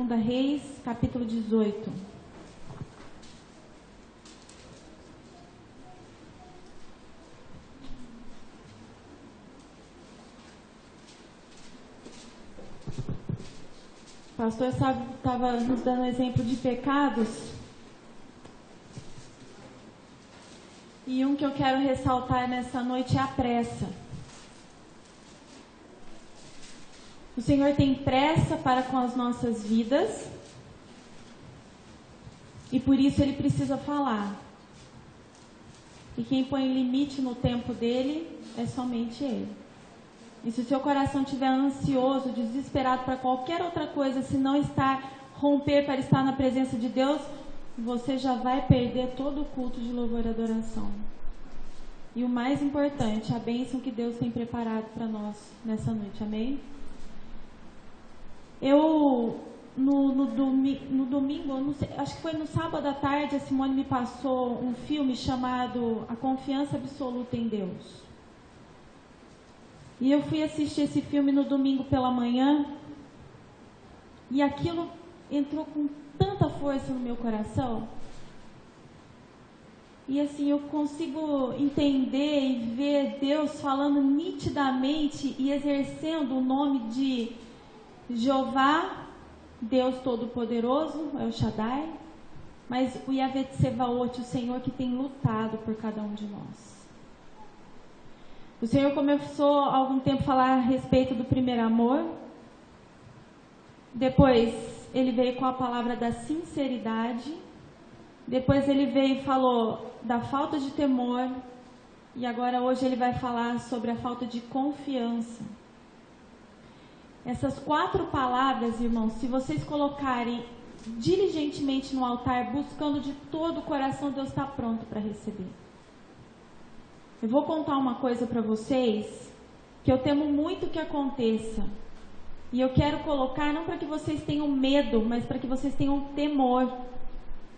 2 Reis, capítulo 18. O pastor estava nos dando exemplo de pecados. E um que eu quero ressaltar nessa noite é a pressa. O Senhor tem pressa para com as nossas vidas. E por isso Ele precisa falar. E quem põe limite no tempo dele é somente Ele. E se o seu coração estiver ansioso, desesperado para qualquer outra coisa, se não romper para estar na presença de Deus, você já vai perder todo o culto de louvor e adoração. E o mais importante, a bênção que Deus tem preparado para nós nessa noite, amém? Eu, no domingo, não sei, acho que foi no sábado à tarde, a Simone me passou um filme chamado A Confiança Absoluta em Deus. E eu fui assistir esse filme no domingo pela manhã, e aquilo entrou com tanta força no meu coração. E assim, eu consigo entender e ver Deus falando nitidamente e exercendo o nome de Jeová, Deus Todo-Poderoso, El Shaddai, mas o Yahvé Tsevaot, o Senhor que tem lutado por cada um de nós. O Senhor começou há algum tempo a falar a respeito do primeiro amor. Depois Ele veio com a palavra da sinceridade. Depois Ele veio e falou da falta de temor. E agora hoje Ele vai falar sobre a falta de confiança. Essas 4 palavras, irmãos, se vocês colocarem diligentemente no altar, buscando de todo o coração, Deus está pronto para receber. Eu vou contar uma coisa para vocês, que eu temo muito que aconteça. E eu quero colocar, não para que vocês tenham medo, mas para que vocês tenham temor,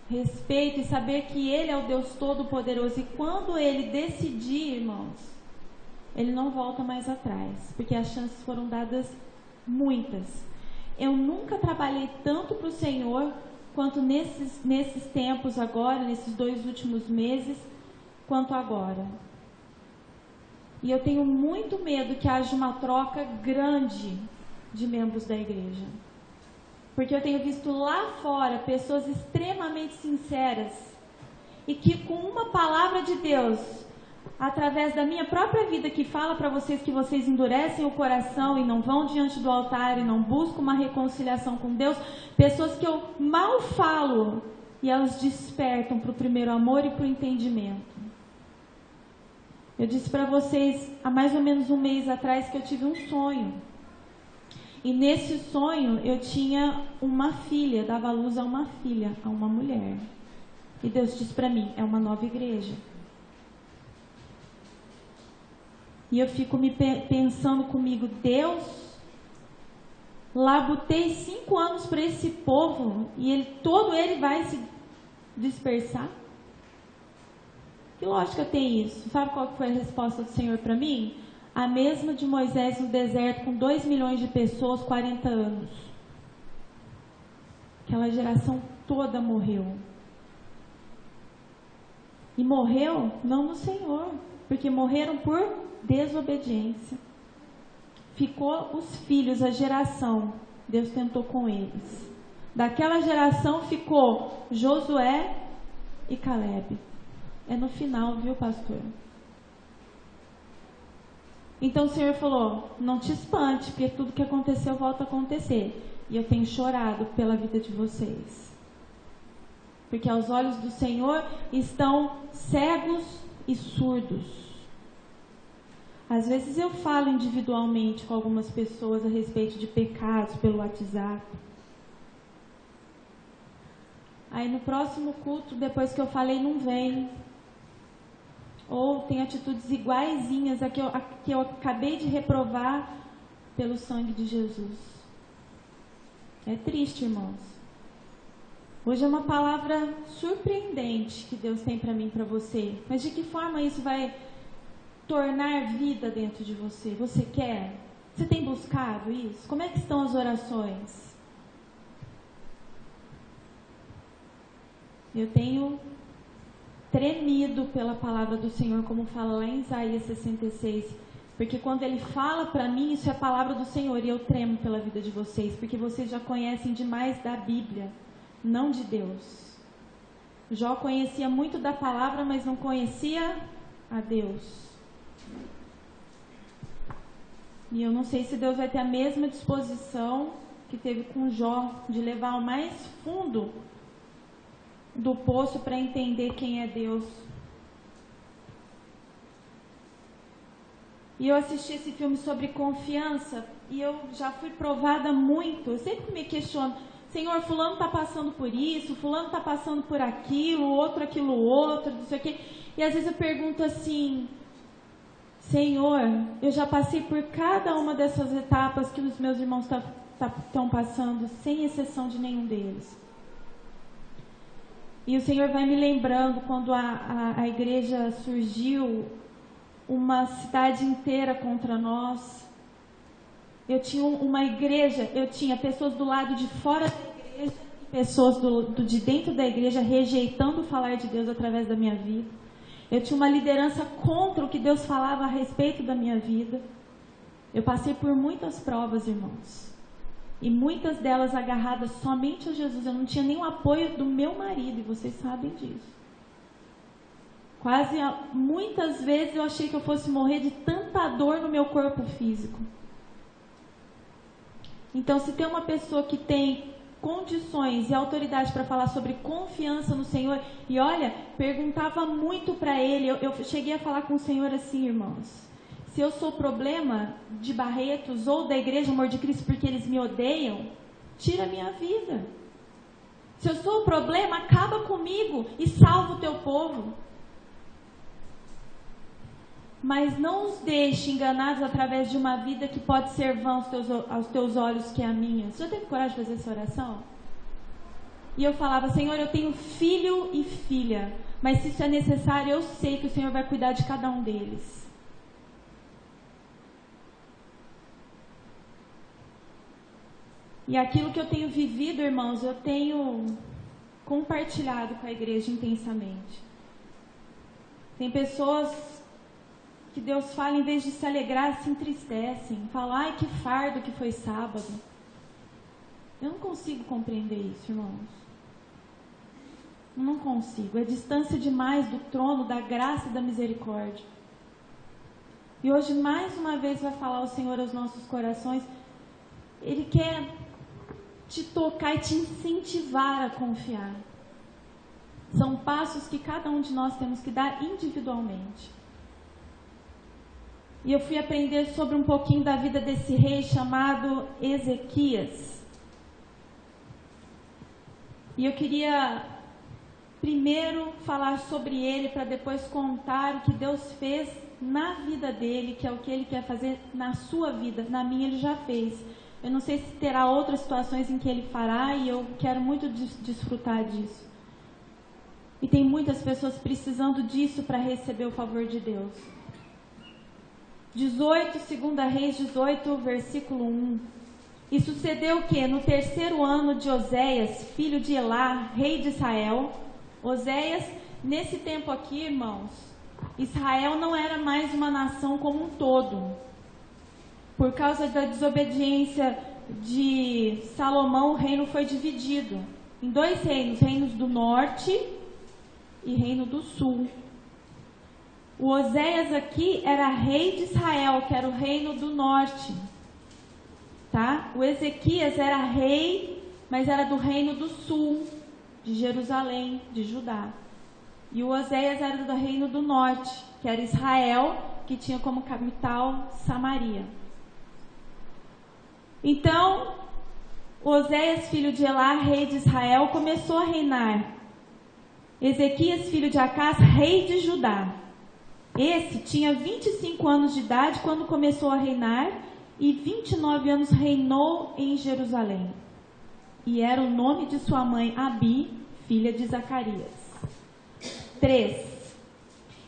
respeito e saber que Ele é o Deus Todo-Poderoso. E quando Ele decidir, irmãos, Ele não volta mais atrás, porque as chances foram dadas muitas. Eu nunca trabalhei tanto para o Senhor quanto nesses tempos agora, nesses 2 últimos meses, quanto agora. E eu tenho muito medo que haja uma troca grande de membros da igreja. Porque eu tenho visto lá fora pessoas extremamente sinceras e que com uma palavra de Deus, através da minha própria vida, que fala para vocês que vocês endurecem o coração e não vão diante do altar e não buscam uma reconciliação com Deus, pessoas que eu mal falo e elas despertam para o primeiro amor e para o entendimento. Eu disse para vocês há mais ou menos um mês atrás que eu tive um sonho. E nesse sonho eu tinha uma filha, dava à luz a uma filha, a uma mulher. E Deus disse para mim, é uma nova igreja. E eu fico pensando comigo, Deus, labutei 5 anos para esse povo e todo ele vai se dispersar? Que lógica tem isso? Sabe qual foi a resposta do Senhor para mim? A mesma de Moisés no deserto com 2 milhões de pessoas, 40 anos. Aquela geração toda morreu. E morreu não no Senhor, porque morreram por desobediência. Ficou os filhos, a geração. Deus tentou com eles. Daquela geração ficou Josué e Calebe. É no final, viu, pastor? Então o Senhor falou, não te espante, porque tudo que aconteceu volta a acontecer. E eu tenho chorado pela vida de vocês. Porque aos olhos do Senhor estão cegos e surdos. Às vezes eu falo individualmente com algumas pessoas a respeito de pecados pelo WhatsApp. Aí no próximo culto, depois que eu falei, não vem. Ou tem atitudes iguaizinhas a que eu acabei de reprovar pelo sangue de Jesus. É triste, irmãos. Hoje é uma palavra surpreendente que Deus tem para mim e para você. Mas de que forma isso vai tornar vida dentro de você? Você quer? Você tem buscado isso? Como é que estão as orações? Eu tenho tremido pela palavra do Senhor, como fala lá em Isaías 66. Porque quando Ele fala para mim, isso é a palavra do Senhor. E eu tremo pela vida de vocês, porque vocês já conhecem demais da Bíblia, não de Deus. Jó conhecia muito da palavra, mas não conhecia a Deus. E eu não sei se Deus vai ter a mesma disposição que teve com Jó, de levar ao mais fundo do poço para entender quem é Deus. E eu assisti esse filme sobre confiança e eu já fui provada muito. Eu sempre me questiono, Senhor, fulano está passando por isso, fulano está passando por aquilo, outro, não sei o quê. E às vezes eu pergunto assim, Senhor, eu já passei por cada uma dessas etapas que os meus irmãos estão passando, sem exceção de nenhum deles. E o Senhor vai me lembrando quando a igreja surgiu, uma cidade inteira contra nós. Eu tinha uma igreja, eu tinha pessoas do lado de fora da igreja e pessoas de dentro da igreja rejeitando falar de Deus através da minha vida. Eu tinha uma liderança contra o que Deus falava a respeito da minha vida. Eu passei por muitas provas, irmãos. E muitas delas agarradas somente a Jesus. Eu não tinha nem o apoio do meu marido, e vocês sabem disso. Muitas vezes eu achei que eu fosse morrer de tanta dor no meu corpo físico. Então, se tem uma pessoa que tem condições e autoridade para falar sobre confiança no Senhor, e olha, perguntava muito para ele, eu cheguei a falar com o Senhor assim, irmãos, se eu sou problema de Barretos ou da Igreja Amor de Cristo porque eles me odeiam, tira a minha vida. Se eu sou o problema, acaba comigo e salva o teu povo. Mas não os deixe enganados através de uma vida que pode ser vã aos teus olhos, que é a minha. Você já teve coragem de fazer essa oração? E eu falava, Senhor, eu tenho filho e filha, mas se isso é necessário, eu sei que o Senhor vai cuidar de cada um deles. E aquilo que eu tenho vivido, irmãos, eu tenho compartilhado com a igreja intensamente. Tem pessoas que Deus fala, em vez de se alegrar, se entristecem. Fala, ai, que fardo que foi sábado. Eu não consigo compreender isso, irmãos. Eu não consigo. É distância demais do trono, da graça e da misericórdia. E hoje, mais uma vez, vai falar o Senhor aos nossos corações. Ele quer te tocar e te incentivar a confiar. São passos que cada um de nós temos que dar individualmente. E eu fui aprender sobre um pouquinho da vida desse rei chamado Ezequias. E eu queria primeiro falar sobre ele para depois contar o que Deus fez na vida dele, que é o que ele quer fazer na sua vida. Na minha ele já fez. Eu não sei se terá outras situações em que ele fará e eu quero muito desfrutar disso. E tem muitas pessoas precisando disso para receber o favor de Deus. 2 Reis 18, versículo 1. E sucedeu que no 3º ano de Oséias, filho de Elá, rei de Israel, Oséias, nesse tempo aqui, irmãos, Israel não era mais uma nação como um todo. Por causa da desobediência de Salomão, o reino foi dividido em 2 reinos, reinos do norte e reino do sul. O Oséias aqui era rei de Israel, que era o reino do norte, tá? O Ezequias era rei, mas era do reino do sul, de Jerusalém, de Judá. E o Oséias era do reino do norte, que era Israel, que tinha como capital Samaria. Então, Oséias, filho de Elá, rei de Israel, começou a reinar. Ezequias, filho de Acás, rei de Judá. Esse tinha 25 anos de idade quando começou a reinar e 29 anos reinou em Jerusalém. E era o nome de sua mãe Abi, filha de Zacarias. 3.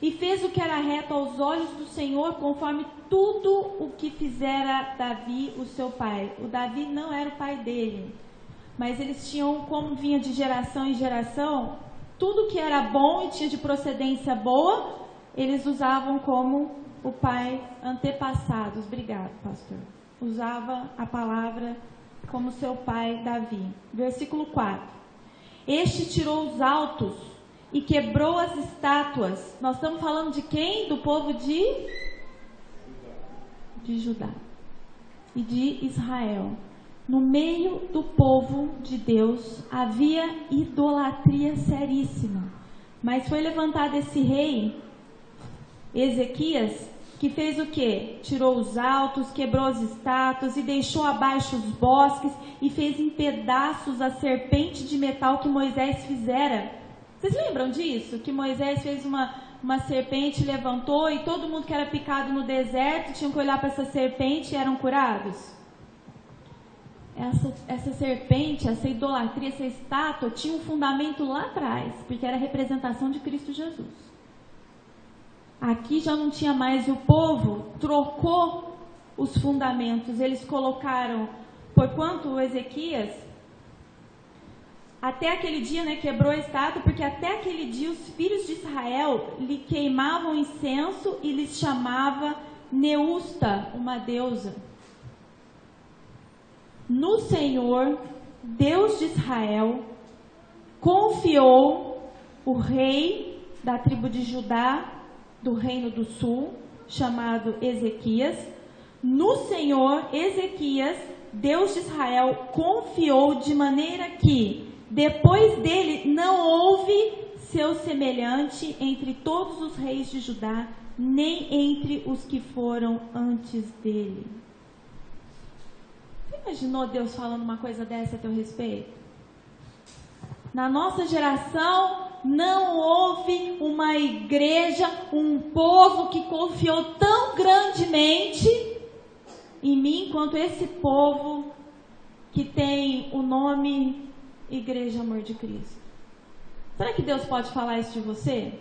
E fez o que era reto aos olhos do Senhor, conforme tudo o que fizera Davi, o seu pai. O Davi não era o pai dele, mas eles tinham, como vinha de geração em geração, tudo que era bom e tinha de procedência boa, eles usavam como o pai antepassados. Obrigado, pastor. Usava a palavra como seu pai Davi. Versículo 4. Este tirou os altos e quebrou as estátuas. Nós estamos falando de quem? Do povo de Judá e de Israel. No meio do povo de Deus havia idolatria seríssima. Mas foi levantado esse rei, Ezequias, que fez o quê? Tirou os altos, quebrou as estátuas e deixou abaixo os bosques e fez em pedaços a serpente de metal que Moisés fizera. Vocês lembram disso? Que Moisés fez uma serpente, levantou e todo mundo que era picado no deserto tinha que olhar para essa serpente e eram curados? Essa serpente, essa idolatria, essa estátua tinha um fundamento lá atrás, porque era a representação de Cristo Jesus. Aqui já não tinha mais, o povo trocou os fundamentos, eles colocaram, porquanto o Ezequias, até aquele dia, quebrou a estátua, porque até aquele dia os filhos de Israel lhe queimavam incenso e lhes chamava Neusta, uma deusa. No Senhor, Deus de Israel, confiou o rei da tribo de Judá, do reino do sul, chamado Ezequias. No Senhor, Ezequias, Deus de Israel, confiou de maneira que, depois dele, não houve seu semelhante entre todos os reis de Judá, nem entre os que foram antes dele. Você imaginou Deus falando uma coisa dessa a teu respeito? Na nossa geração, não houve uma igreja, um povo que confiou tão grandemente em mim quanto esse povo que tem o nome Igreja Amor de Cristo. Será que Deus pode falar isso de você?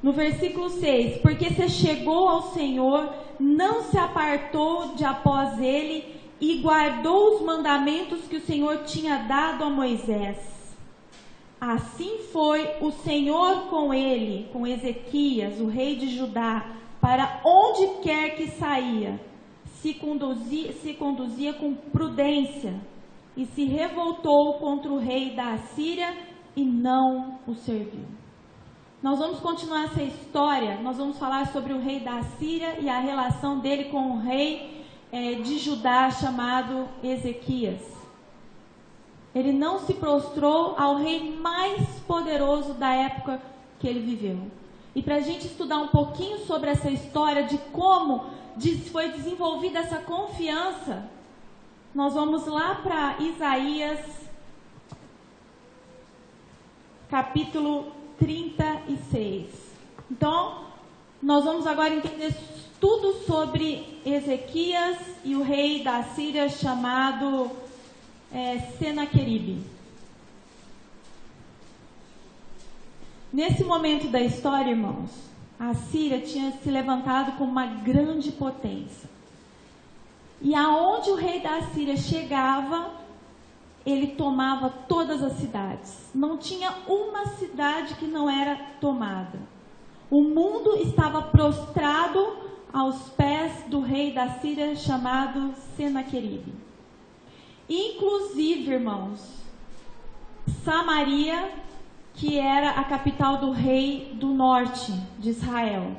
No versículo 6, porque se chegou ao Senhor, não se apartou de após ele e guardou os mandamentos que o Senhor tinha dado a Moisés. Assim foi o Senhor com ele, com Ezequias, o rei de Judá, para onde quer que saía, se conduzia com prudência e se revoltou contra o rei da Assíria e não o serviu. Nós vamos continuar essa história, nós vamos falar sobre o rei da Assíria e a relação dele com o rei de Judá chamado Ezequias. Ele não se prostrou ao rei mais poderoso da época que ele viveu. E para a gente estudar um pouquinho sobre essa história de como foi desenvolvida essa confiança, nós vamos lá para Isaías, capítulo 36. Então, nós vamos agora entender tudo sobre Ezequias e o rei da Síria chamado Senaqueribe. Nesse momento da história, irmãos, a Síria tinha se levantado como uma grande potência. E aonde o rei da Síria chegava, ele tomava todas as cidades. Não tinha uma cidade que não era tomada. O mundo estava prostrado aos pés do rei da Síria chamado Senaqueribe. Inclusive, irmãos, Samaria, que era a capital do rei do norte de Israel.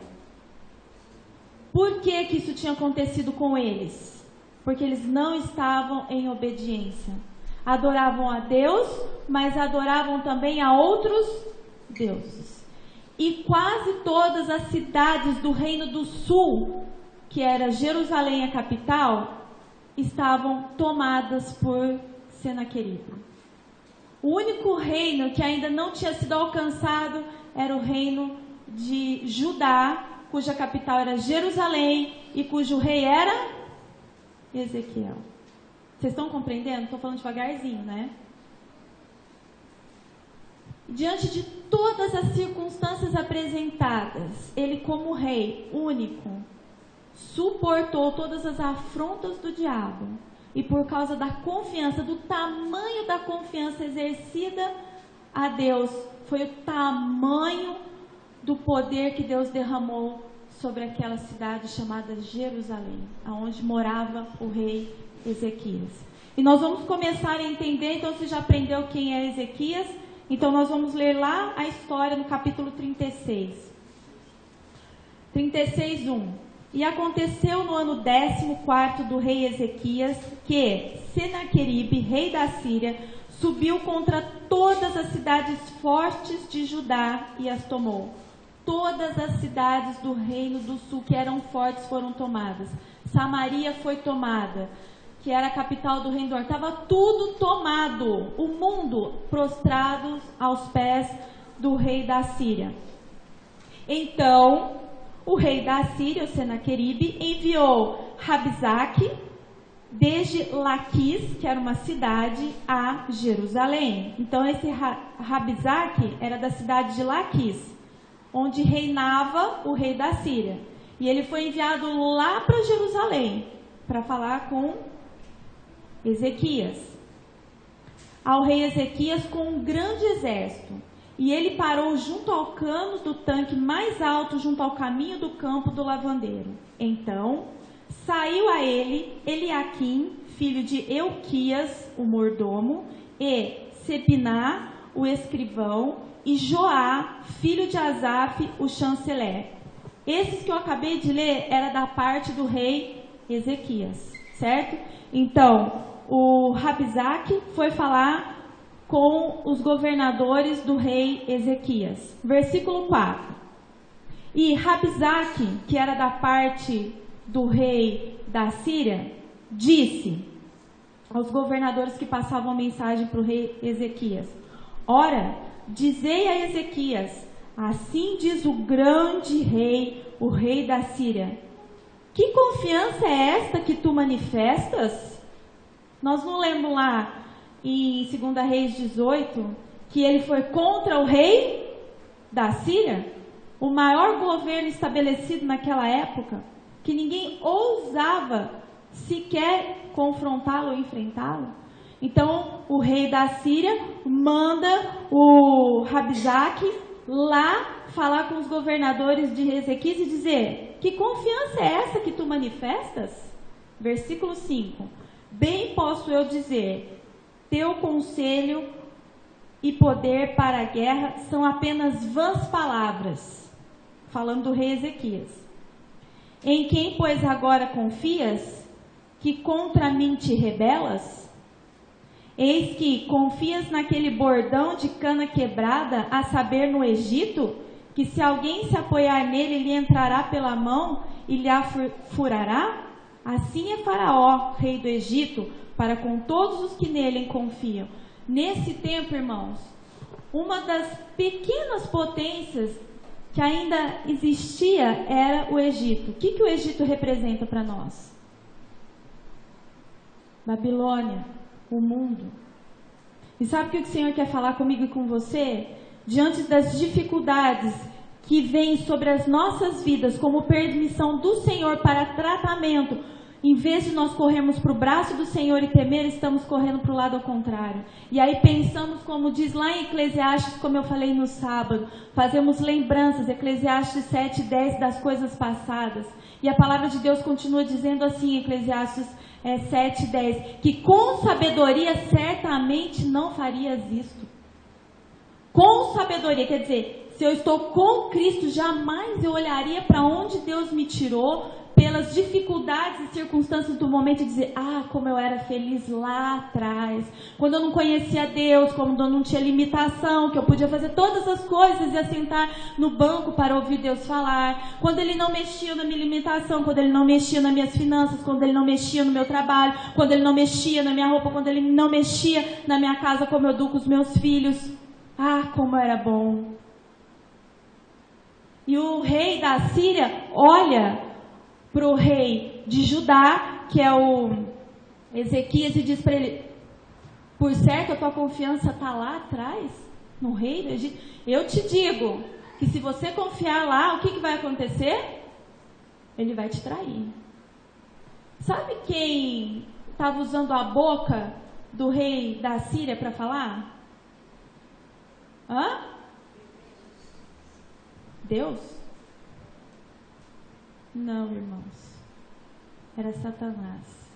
Por que isso tinha acontecido com eles? Porque eles não estavam em obediência. Adoravam a Deus, mas adoravam também a outros deuses. E quase todas as cidades do reino do sul, que era Jerusalém a capital, estavam tomadas por Senaqueribe. O único reino que ainda não tinha sido alcançado era o reino de Judá, cuja capital era Jerusalém e cujo rei era Ezequiel. Vocês estão compreendendo? Estou falando devagarzinho, né? Diante de todas as circunstâncias apresentadas, ele, como rei único, suportou todas as afrontas do diabo, e por causa da confiança, do tamanho da confiança exercida a Deus, foi o tamanho do poder que Deus derramou sobre aquela cidade chamada Jerusalém, aonde morava o rei Ezequias. E nós vamos começar a entender, então você já aprendeu quem é Ezequias? Então nós vamos ler lá a história no capítulo 36. 36:1. E aconteceu no ano 14º do rei Ezequias, que Senaqueribe, rei da Síria, subiu contra todas as cidades fortes de Judá e as tomou. Todas as cidades do reino do sul que eram fortes foram tomadas. Samaria foi tomada, que era a capital do reino do norte. Estava tudo tomado, o mundo prostrado aos pés do rei da Síria. Então, o rei da Síria, o Senaqueribe, enviou Rabzaque desde Laquis, que era uma cidade, a Jerusalém. Então, esse Rabzaque era da cidade de Laquis, onde reinava o rei da Síria. E ele foi enviado lá para Jerusalém, para falar com Ezequias. Ao rei Ezequias com um grande exército. E ele parou junto ao cano do tanque mais alto, junto ao caminho do campo do lavandeiro. Então, saiu a ele Eliaquim, filho de Euquias, o mordomo, e Sebiná, o escrivão, e Joá, filho de Asaf, o chanceler. Esses que eu acabei de ler era da parte do rei Ezequias, certo? Então, o Rabzaque foi falar com os governadores do rei Ezequias. Versículo 4. E Rabzaque, que era da parte do rei da Síria, disse aos governadores que passavam a mensagem para o rei Ezequias: ora, dizei a Ezequias, assim diz o grande rei, o rei da Síria, que confiança é esta que tu manifestas? Nós não lemos lá em 2 Reis 18, que ele foi contra o rei da Síria, o maior governo estabelecido naquela época, que ninguém ousava sequer confrontá-lo ou enfrentá-lo. Então, o rei da Síria manda o Rabzaque lá falar com os governadores de Ezequias e dizer: que confiança é essa que tu manifestas? Versículo 5. Bem posso eu dizer, teu conselho e poder para a guerra são apenas vãs palavras. Falando do rei Ezequias. Em quem, pois, agora confias, que contra mim te rebelas? Eis que confias naquele bordão de cana quebrada, a saber, no Egito, que se alguém se apoiar nele, lhe entrará pela mão e lhe furará? Assim é Faraó, rei do Egito, para com todos os que nele confiam. Nesse tempo, irmãos, uma das pequenas potências que ainda existia era o Egito. O que o Egito representa para nós? Babilônia, o mundo. E sabe o que o Senhor quer falar comigo e com você? Diante das dificuldades que vêm sobre as nossas vidas, como permissão do Senhor para tratamento, em vez de nós corrermos para o braço do Senhor e temer, estamos correndo para o lado ao contrário. E aí pensamos, como diz lá em Eclesiastes, como eu falei no sábado, fazemos lembranças, Eclesiastes 7:10, das coisas passadas. E a palavra de Deus continua dizendo assim, Eclesiastes 7:10, que com sabedoria certamente não farias isto. Com sabedoria, quer dizer, se eu estou com Cristo, jamais eu olharia para onde Deus me tirou, pelas dificuldades e circunstâncias do momento, e dizer: ah, como eu era feliz lá atrás, quando eu não conhecia Deus, quando eu não tinha limitação, que eu podia fazer todas as coisas e assentar no banco para ouvir Deus falar, quando Ele não mexia na minha limitação, quando Ele não mexia nas minhas finanças, quando Ele não mexia no meu trabalho, quando Ele não mexia na minha roupa, quando Ele não mexia na minha casa, como eu educo os meus filhos. Ah, como era bom. E o rei da Síria olha para o rei de Judá, que é o Ezequias, e diz para ele: por certo a tua confiança está lá atrás, no rei do Egito. Eu te digo que se você confiar lá, o que vai acontecer? Ele vai te trair. Sabe quem estava usando a boca do rei da Síria para falar? Hã? Deus? Não, irmãos. Era Satanás.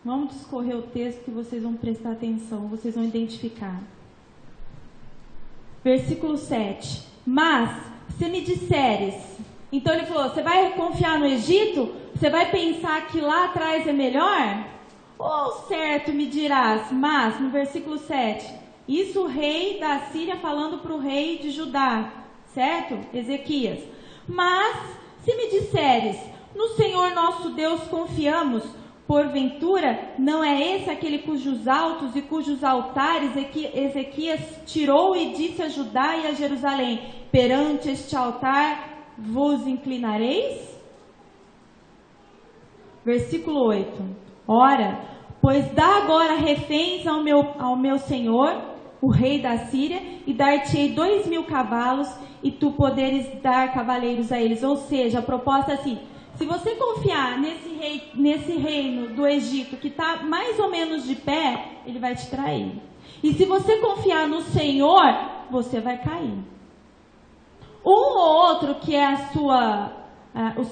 Vamos discorrer o texto que vocês vão prestar atenção, vocês vão identificar. Versículo 7. Mas, se me disseres... Então ele falou, você vai confiar no Egito? Você vai pensar que lá atrás é melhor? Ou certo me dirás, mas, no versículo 7, isso o rei da Síria falando para o rei de Judá, certo? Ezequias. Mas, se me disseres, no Senhor nosso Deus confiamos, porventura, não é esse aquele cujos altos e cujos altares Ezequias tirou e disse a Judá e a Jerusalém, perante este altar vos inclinareis? Versículo 8. Ora, pois dá agora reféns ao meu senhor, o rei da Síria, e dar-te-ei 2.000 cavalos, e tu poderes dar cavaleiros a eles. Ou seja, a proposta é assim, se você confiar nesse reino do Egito, que está mais ou menos de pé, ele vai te trair. E se você confiar no Senhor, você vai cair. Um ou outro que é o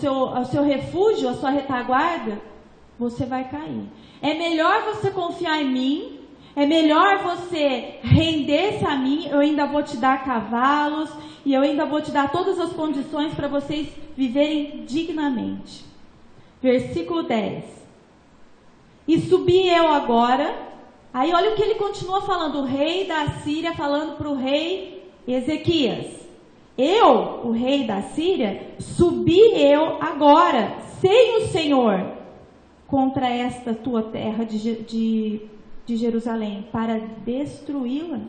seu refúgio, a sua retaguarda, você vai cair. É melhor você confiar em mim, é melhor você render-se a mim, eu ainda vou te dar cavalos, e eu ainda vou te dar todas as condições para vocês viverem dignamente. Versículo 10. E subi eu agora, aí olha o que ele continua falando, o rei da Síria falando para o rei Ezequias. Eu, o rei da Síria, subi eu agora, sem o Senhor, contra esta tua terra de Jerusalém, para destruí-la.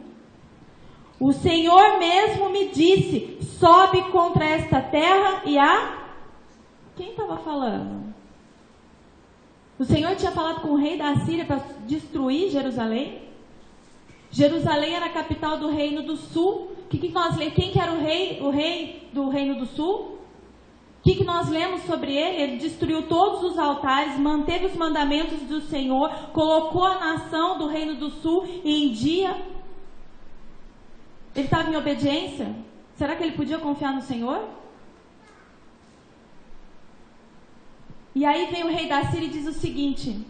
O Senhor mesmo me disse, sobe contra esta terra e a... Quem estava falando? O Senhor tinha falado com o rei da Síria para destruir Jerusalém? Jerusalém era a capital do reino do sul. Quem que era o rei do reino do sul? O que nós lemos sobre ele? Ele destruiu todos os altares, manteve os mandamentos do Senhor, colocou a nação do reino do sul em dia. Ele estava em obediência? Será que ele podia confiar no Senhor? E aí vem o rei da Síria e diz o seguinte,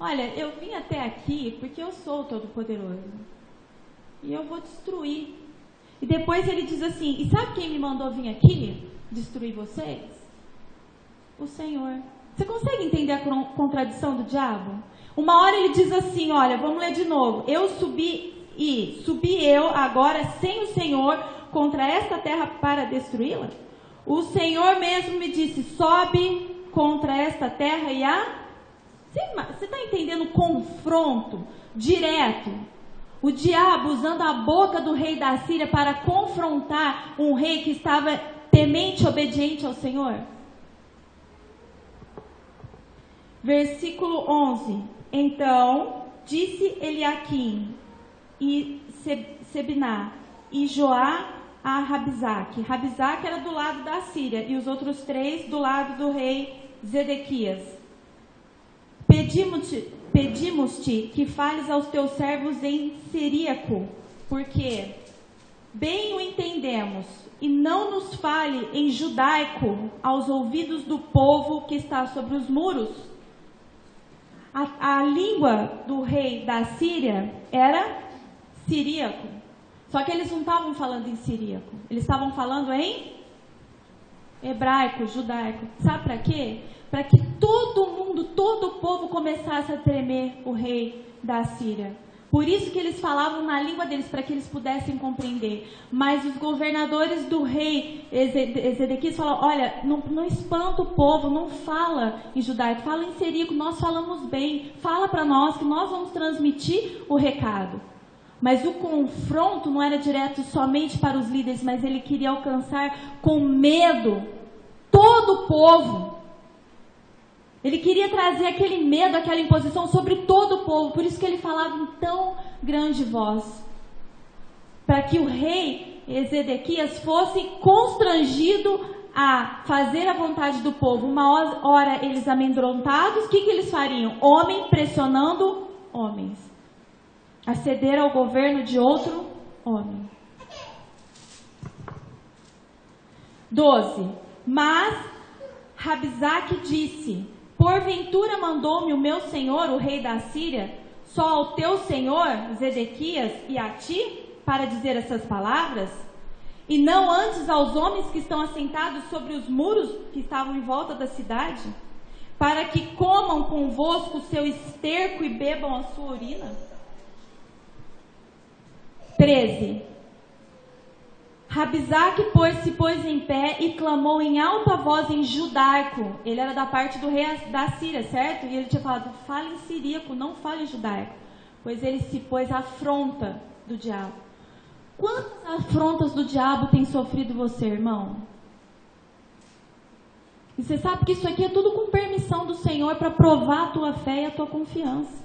olha, eu vim até aqui porque eu sou o Todo-Poderoso. E eu vou destruir. E depois ele diz assim, e sabe quem me mandou vir aqui destruir vocês? O Senhor. Você consegue entender a contradição do diabo? Uma hora ele diz assim, olha, vamos ler de novo. Subi eu agora sem o Senhor contra esta terra para destruí-la? O Senhor mesmo me disse, sobe contra esta terra e a... Você está entendendo o confronto direto? O diabo usando a boca do rei da Síria para confrontar um rei que estava temente e obediente ao Senhor? Versículo 11. Então disse Eliaquim e Sebná e Joá a Rabizaque. Rabizaque era do lado da Síria e os outros 3 do lado do rei Zedequias. Pedimos-te que fales aos teus servos em siríaco, porque bem o entendemos, e não nos fale em judaico aos ouvidos do povo que está sobre os muros. A língua do rei da Síria era siríaco. Só que eles não estavam falando em siríaco, eles estavam falando em hebraico, judaico. Sabe para quê? Para que todo mundo, todo o povo começasse a temer o rei da Síria. Por isso que eles falavam na língua deles, para que eles pudessem compreender. Mas os governadores do rei Ezequias falaram, olha, não espanta o povo, não fala em judaico, fala em siríaco, nós falamos bem, fala para nós que nós vamos transmitir o recado. Mas o confronto não era direto somente para os líderes, mas ele queria alcançar com medo todo o povo. Ele queria trazer aquele medo, aquela imposição sobre todo o povo. Por isso que ele falava em tão grande voz. Para que o rei Ezequias fosse constrangido a fazer a vontade do povo, uma hora eles amedrontados, o que eles fariam? Homem pressionando homens. A ceder ao governo de outro homem. 12. Mas Rabsaque disse: porventura mandou-me o meu senhor, o rei da Síria, só ao teu senhor, Zedequias, e a ti, para dizer essas palavras? E não antes aos homens que estão assentados sobre os muros que estavam em volta da cidade, para que comam convosco o seu esterco e bebam a sua urina? 13. Rabsaque se pôs em pé e clamou em alta voz em judaico. Ele era da parte do rei da Síria, certo? E ele tinha falado: fale em siríaco, não fale em judaico. Pois ele se pôs à afronta do diabo. Quantas afrontas do diabo tem sofrido você, irmão? E você sabe que isso aqui é tudo com permissão do Senhor para provar a tua fé e a tua confiança.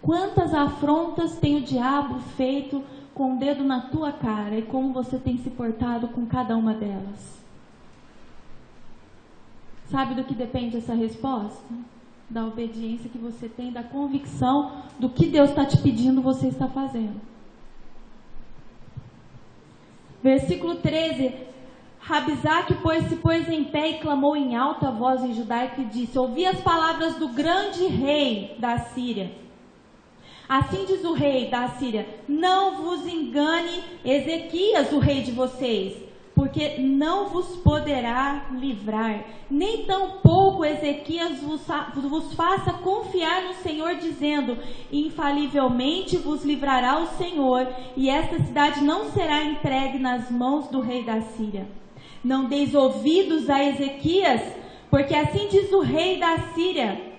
Quantas afrontas tem o diabo feito com o dedo na tua cara e como você tem se portado com cada uma delas? Sabe do que depende essa resposta? Da obediência que você tem, da convicção do que Deus está te pedindo, você está fazendo. Versículo 13, Rabsaque se pôs em pé e clamou em alta voz em judaico e disse: ouvi as palavras do grande rei da Síria. Assim diz o rei da Síria: não vos engane Ezequias, o rei de vocês, porque não vos poderá livrar, nem tampouco Ezequias vos faça confiar no Senhor, dizendo: infalivelmente vos livrará o Senhor, e esta cidade não será entregue nas mãos do rei da Síria. Não deis ouvidos a Ezequias, porque assim diz o rei da Síria: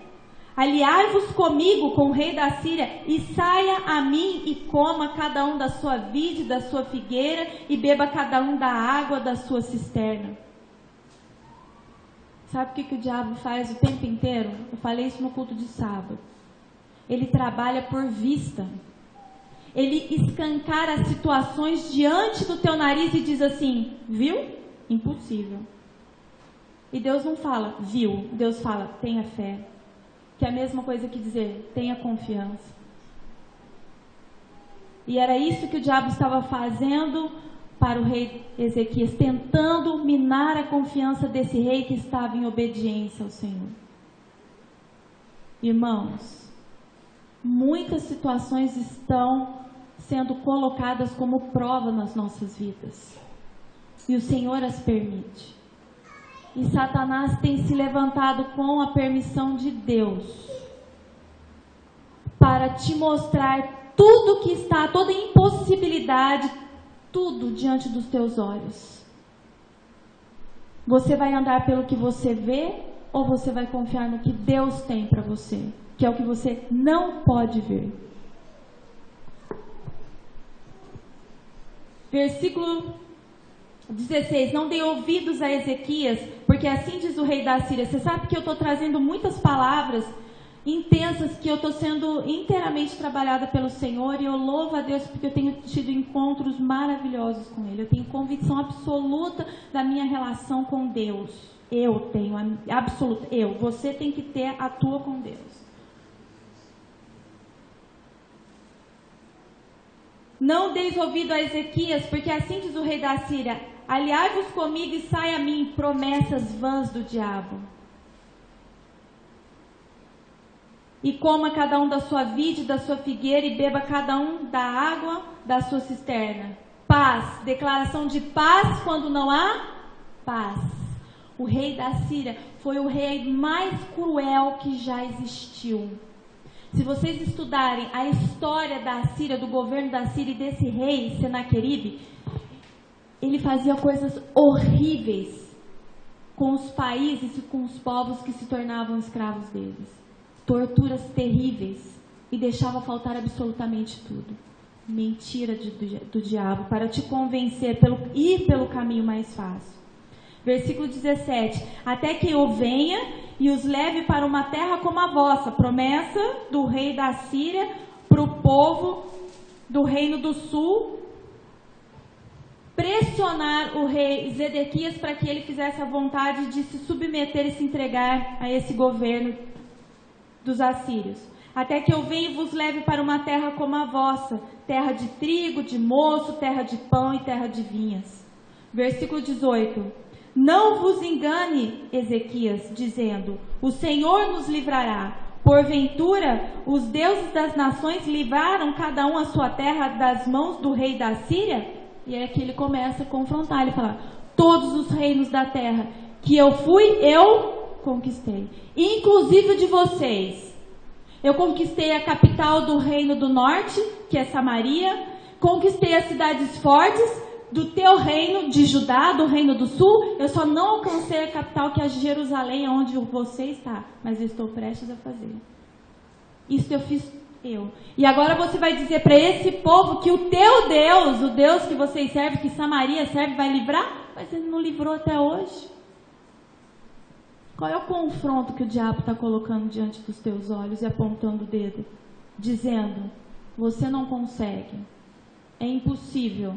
aliai-vos comigo com o rei da Síria, e saia a mim e coma cada um da sua vide e da sua figueira, e beba cada um da água da sua cisterna. Sabe o que o diabo faz o tempo inteiro? Eu falei isso no culto de sábado. Ele trabalha por vista. Ele escancara situações diante do teu nariz e diz assim: viu? Impossível. E Deus não fala, viu? Deus fala, tenha fé. Que é a mesma coisa que dizer, tenha confiança. E era isso que o diabo estava fazendo para o rei Ezequias, tentando minar a confiança desse rei que estava em obediência ao Senhor. Irmãos, muitas situações estão sendo colocadas como prova nas nossas vidas. E o Senhor as permite. E Satanás tem se levantado com a permissão de Deus para te mostrar tudo que está, toda impossibilidade, tudo diante dos teus olhos. Você vai andar pelo que você vê ou você vai confiar no que Deus tem para você, que é o que você não pode ver? Versículo 16, não dê ouvidos a Ezequias, porque assim diz o rei da Síria. Você sabe que eu estou trazendo muitas palavras intensas, que eu estou sendo inteiramente trabalhada pelo Senhor, e eu louvo a Deus porque eu tenho tido encontros maravilhosos com Ele. Eu tenho convicção absoluta da minha relação com Deus. Eu tenho absoluta, você tem que ter a tua com Deus. Não deis ouvido a Ezequias, porque assim diz o rei da Síria: aliai-vos comigo e sai a mim, promessas vãs do diabo. E coma cada um da sua vide, da sua figueira, e beba cada um da água da sua cisterna. Paz, declaração de paz quando não há paz. O rei da Síria foi o rei mais cruel que já existiu. Se vocês estudarem a história da Síria, do governo da Síria e desse rei, Senaqueribe, ele fazia coisas horríveis com os países e com os povos que se tornavam escravos deles. Torturas terríveis, e deixava faltar absolutamente tudo. Mentira do diabo, para te convencer, ir pelo caminho mais fácil. Versículo 17, até que eu venha e os leve para uma terra como a vossa, promessa do rei da Síria para o povo do reino do sul, pressionar o rei Zedequias para que ele fizesse a vontade de se submeter e se entregar a esse governo dos assírios. Até que eu venha e vos leve para uma terra como a vossa, terra de trigo, de moço, terra de pão e terra de vinhas. Versículo 18. Não vos engane, Ezequias, dizendo, o Senhor nos livrará. Porventura, os deuses das nações livraram cada um a sua terra das mãos do rei da Síria? E é que ele começa a confrontar, ele fala, todos os reinos da terra que eu fui, eu conquistei. Inclusive de vocês. Eu conquistei a capital do reino do norte, que é Samaria. Conquistei as cidades fortes do teu reino de Judá, do reino do sul. Eu só não alcancei a capital, que é Jerusalém, onde você está. Mas eu estou prestes a fazer. Isso eu fiz eu. E agora você vai dizer para esse povo que o teu Deus, o Deus que vocês servem, que Samaria serve, vai livrar? Mas ele não livrou até hoje. Qual é o confronto que o diabo está colocando diante dos teus olhos e apontando o dedo? Dizendo, você não consegue, é impossível,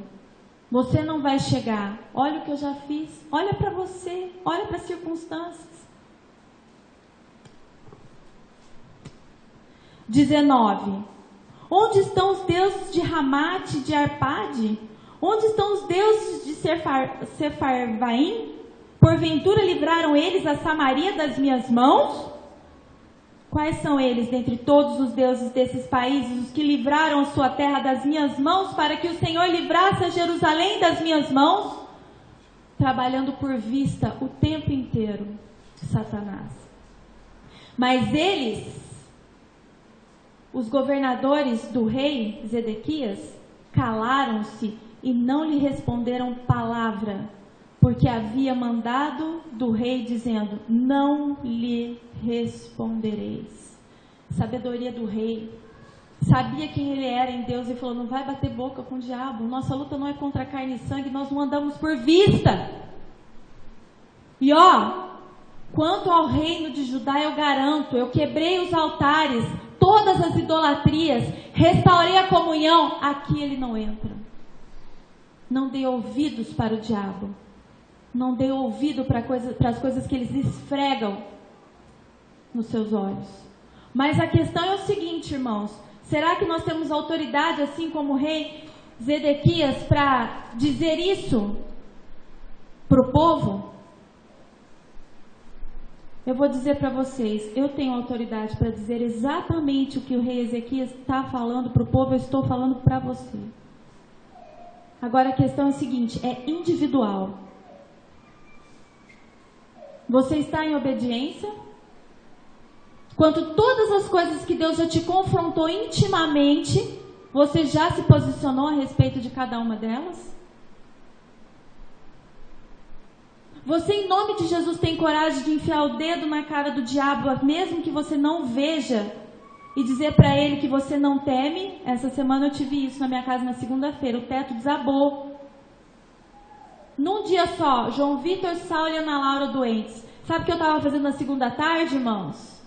você não vai chegar, olha o que eu já fiz, olha para você, olha para as circunstâncias. 19. Onde estão os deuses de Ramate e de Arpade? Onde estão os deuses de Sefarvaim? Porventura livraram eles a Samaria das minhas mãos? Quais são eles, dentre todos os deuses desses países, os que livraram a sua terra das minhas mãos, para que o Senhor livrasse a Jerusalém das minhas mãos? Trabalhando por vista o tempo inteiro de Satanás. Mas eles, os governadores do rei Zedequias, calaram-se e não lhe responderam palavra, porque havia mandado do rei dizendo, não lhe respondereis. Sabedoria do rei. Sabia quem ele era em Deus e falou, não vai bater boca com o diabo. Nossa luta não é contra carne e sangue, nós não andamos por vista. E quanto ao reino de Judá eu garanto, eu quebrei os altares, todas as idolatrias, restaurei a comunhão, aqui ele não entra. Não dê ouvidos para o diabo. Não dê ouvido para as coisas que eles esfregam nos seus olhos. Mas a questão é o seguinte, irmãos. Será que nós temos autoridade, assim como o rei Zedequias, para dizer isso para o povo? Eu vou dizer para vocês, eu tenho autoridade para dizer exatamente o que o rei Ezequias está falando para o povo, eu estou falando para você. Agora a questão é a seguinte, é individual. Você está em obediência? Quanto todas as coisas que Deus já te confrontou intimamente, você já se posicionou a respeito de cada uma delas? Você, em nome de Jesus, tem coragem de enfiar o dedo na cara do diabo, mesmo que você não veja, e dizer para ele que você não teme? Essa semana eu tive isso na minha casa na segunda-feira, o teto desabou. Num dia só, João Vitor, Saulo e Ana Laura doentes. Sabe o que eu estava fazendo na segunda tarde, irmãos?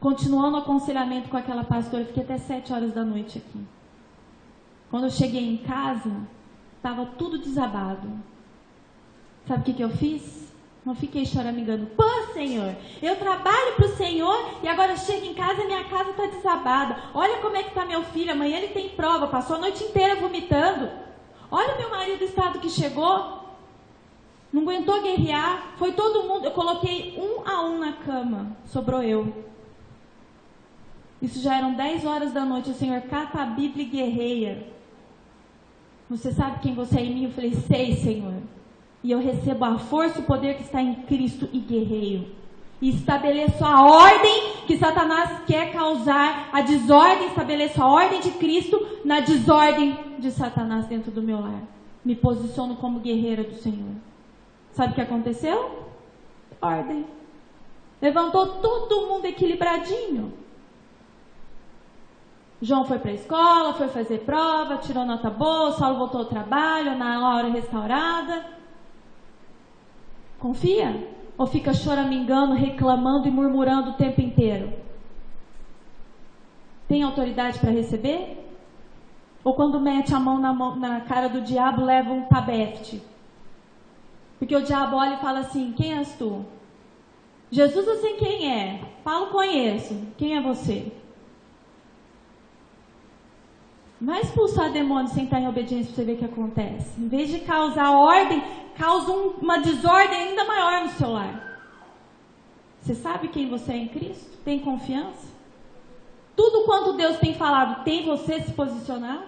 Continuando o aconselhamento com aquela pastora, fiquei até 7 horas da noite aqui. Quando eu cheguei em casa, estava tudo desabado. Sabe o que eu fiz? Não fiquei choramingando. Pô, Senhor, eu trabalho para o Senhor e agora eu chego em casa e minha casa está desabada. Olha como é que está meu filho, amanhã ele tem prova, passou a noite inteira vomitando. Olha o meu marido, o estado que chegou. Não aguentou guerrear. Foi todo mundo. Eu coloquei 1 a 1 na cama. Sobrou eu. Isso já eram 10 horas da noite. O Senhor cata a Bíblia e guerreia. Você sabe quem você é em mim? Eu falei, sei, Senhor. E eu recebo a força e o poder que está em Cristo e guerreio. E estabeleço a ordem que Satanás quer causar, a desordem, estabeleço a ordem de Cristo na desordem de Satanás dentro do meu lar. Me posiciono como guerreira do Senhor. Sabe o que aconteceu? Ordem. Levantou todo mundo equilibradinho. João foi para a escola, foi fazer prova, tirou nota boa, Saulo voltou ao trabalho, na hora restaurada. Confia? Ou fica choramingando, reclamando e murmurando o tempo inteiro? Tem autoridade para receber? Ou quando mete a mão na cara do diabo, leva um tabefte. Porque o diabo olha e fala assim, quem és tu? Jesus eu sei quem é. Paulo conheço. Quem é você? Vai expulsar demônio sem estar em obediência para você ver o que acontece. Em vez de causar ordem, causa uma desordem ainda maior no seu lar. Você sabe quem você é em Cristo? Tem confiança? Tudo quanto Deus tem falado, tem você se posicionar?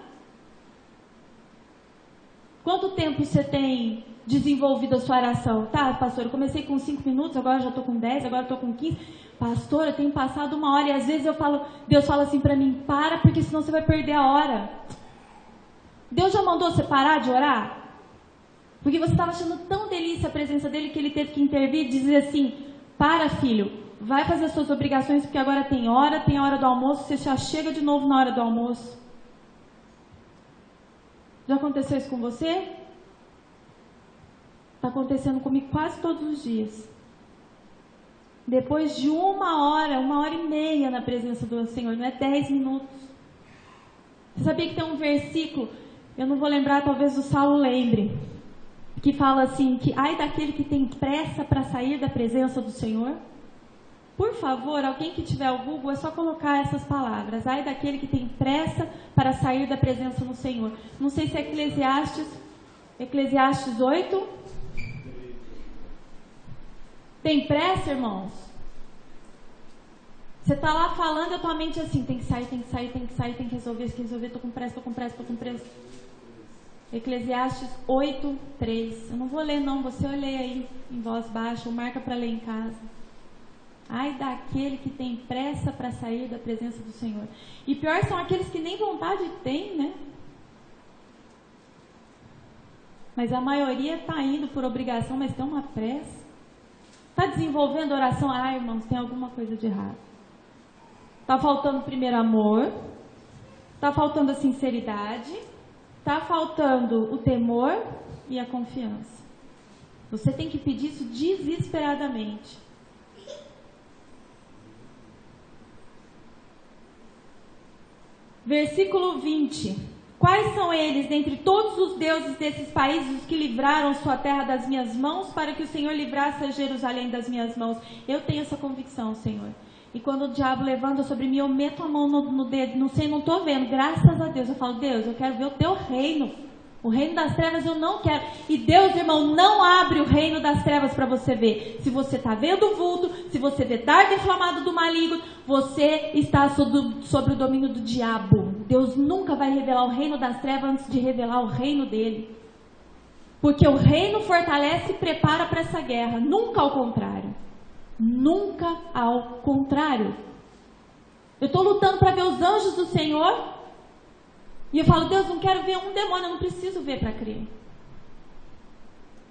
Quanto tempo você tem desenvolvido a sua oração? Tá, pastor, eu comecei com 5 minutos, agora já estou com 10, agora estou com 15. Pastor, eu tenho passado 1 hora e às vezes Deus fala assim para mim, para, porque senão você vai perder a hora. Deus já mandou você parar de orar? Porque você estava achando tão delícia a presença dele que ele teve que intervir e dizer assim, para filho, vai fazer as suas obrigações porque agora tem a hora do almoço, você já chega de novo na hora do almoço. Já aconteceu isso com você? Está acontecendo comigo quase todos os dias. Depois de 1 hora, 1h30 na presença do Senhor, não é 10 minutos. Você sabia que tem um versículo, eu não vou lembrar, talvez o Saulo lembre, que fala assim, que ai daquele que tem pressa para sair da presença do Senhor? Por favor, alguém que tiver o Google, é só colocar essas palavras. Ai daquele que tem pressa para sair da presença do Senhor. Não sei se é Eclesiastes 8. Tem pressa, irmãos? Você está lá falando e a tua mente é assim, tem que sair, tem que sair, tem que sair, tem que resolver, estou com pressa, estou com pressa, estou com pressa. Eclesiastes 8, 3. Eu não vou ler não, você olhei aí em voz baixa, ou marca para ler em casa. Ai daquele que tem pressa para sair da presença do Senhor. E pior são aqueles que nem vontade têm, né? Mas a maioria está indo por obrigação, mas tem uma pressa. Está desenvolvendo oração? Ah, irmãos, tem alguma coisa de errado. Está faltando o primeiro amor. Está faltando a sinceridade. Está faltando o temor e a confiança. Você tem que pedir isso desesperadamente. Versículo 20. Quais são eles, dentre todos os deuses desses países, os que livraram sua terra das minhas mãos, para que o Senhor livrasse a Jerusalém das minhas mãos? Eu tenho essa convicção, Senhor. E quando o diabo levanta sobre mim, eu meto a mão no dedo, não sei, não estou vendo, graças a Deus. Eu falo, Deus, eu quero ver o teu reino. O reino das trevas eu não quero. E Deus, irmão, não abre o reino das trevas para você ver. Se você está vendo o vulto, se você vê dardo inflamado do maligno, você está sobre o domínio do diabo. Deus nunca vai revelar o reino das trevas antes de revelar o reino dele. Porque o reino fortalece e prepara para essa guerra. Nunca ao contrário. Nunca ao contrário. Eu estou lutando para ver os anjos do Senhor. E eu falo, Deus, não quero ver um demônio, eu não preciso ver para crer.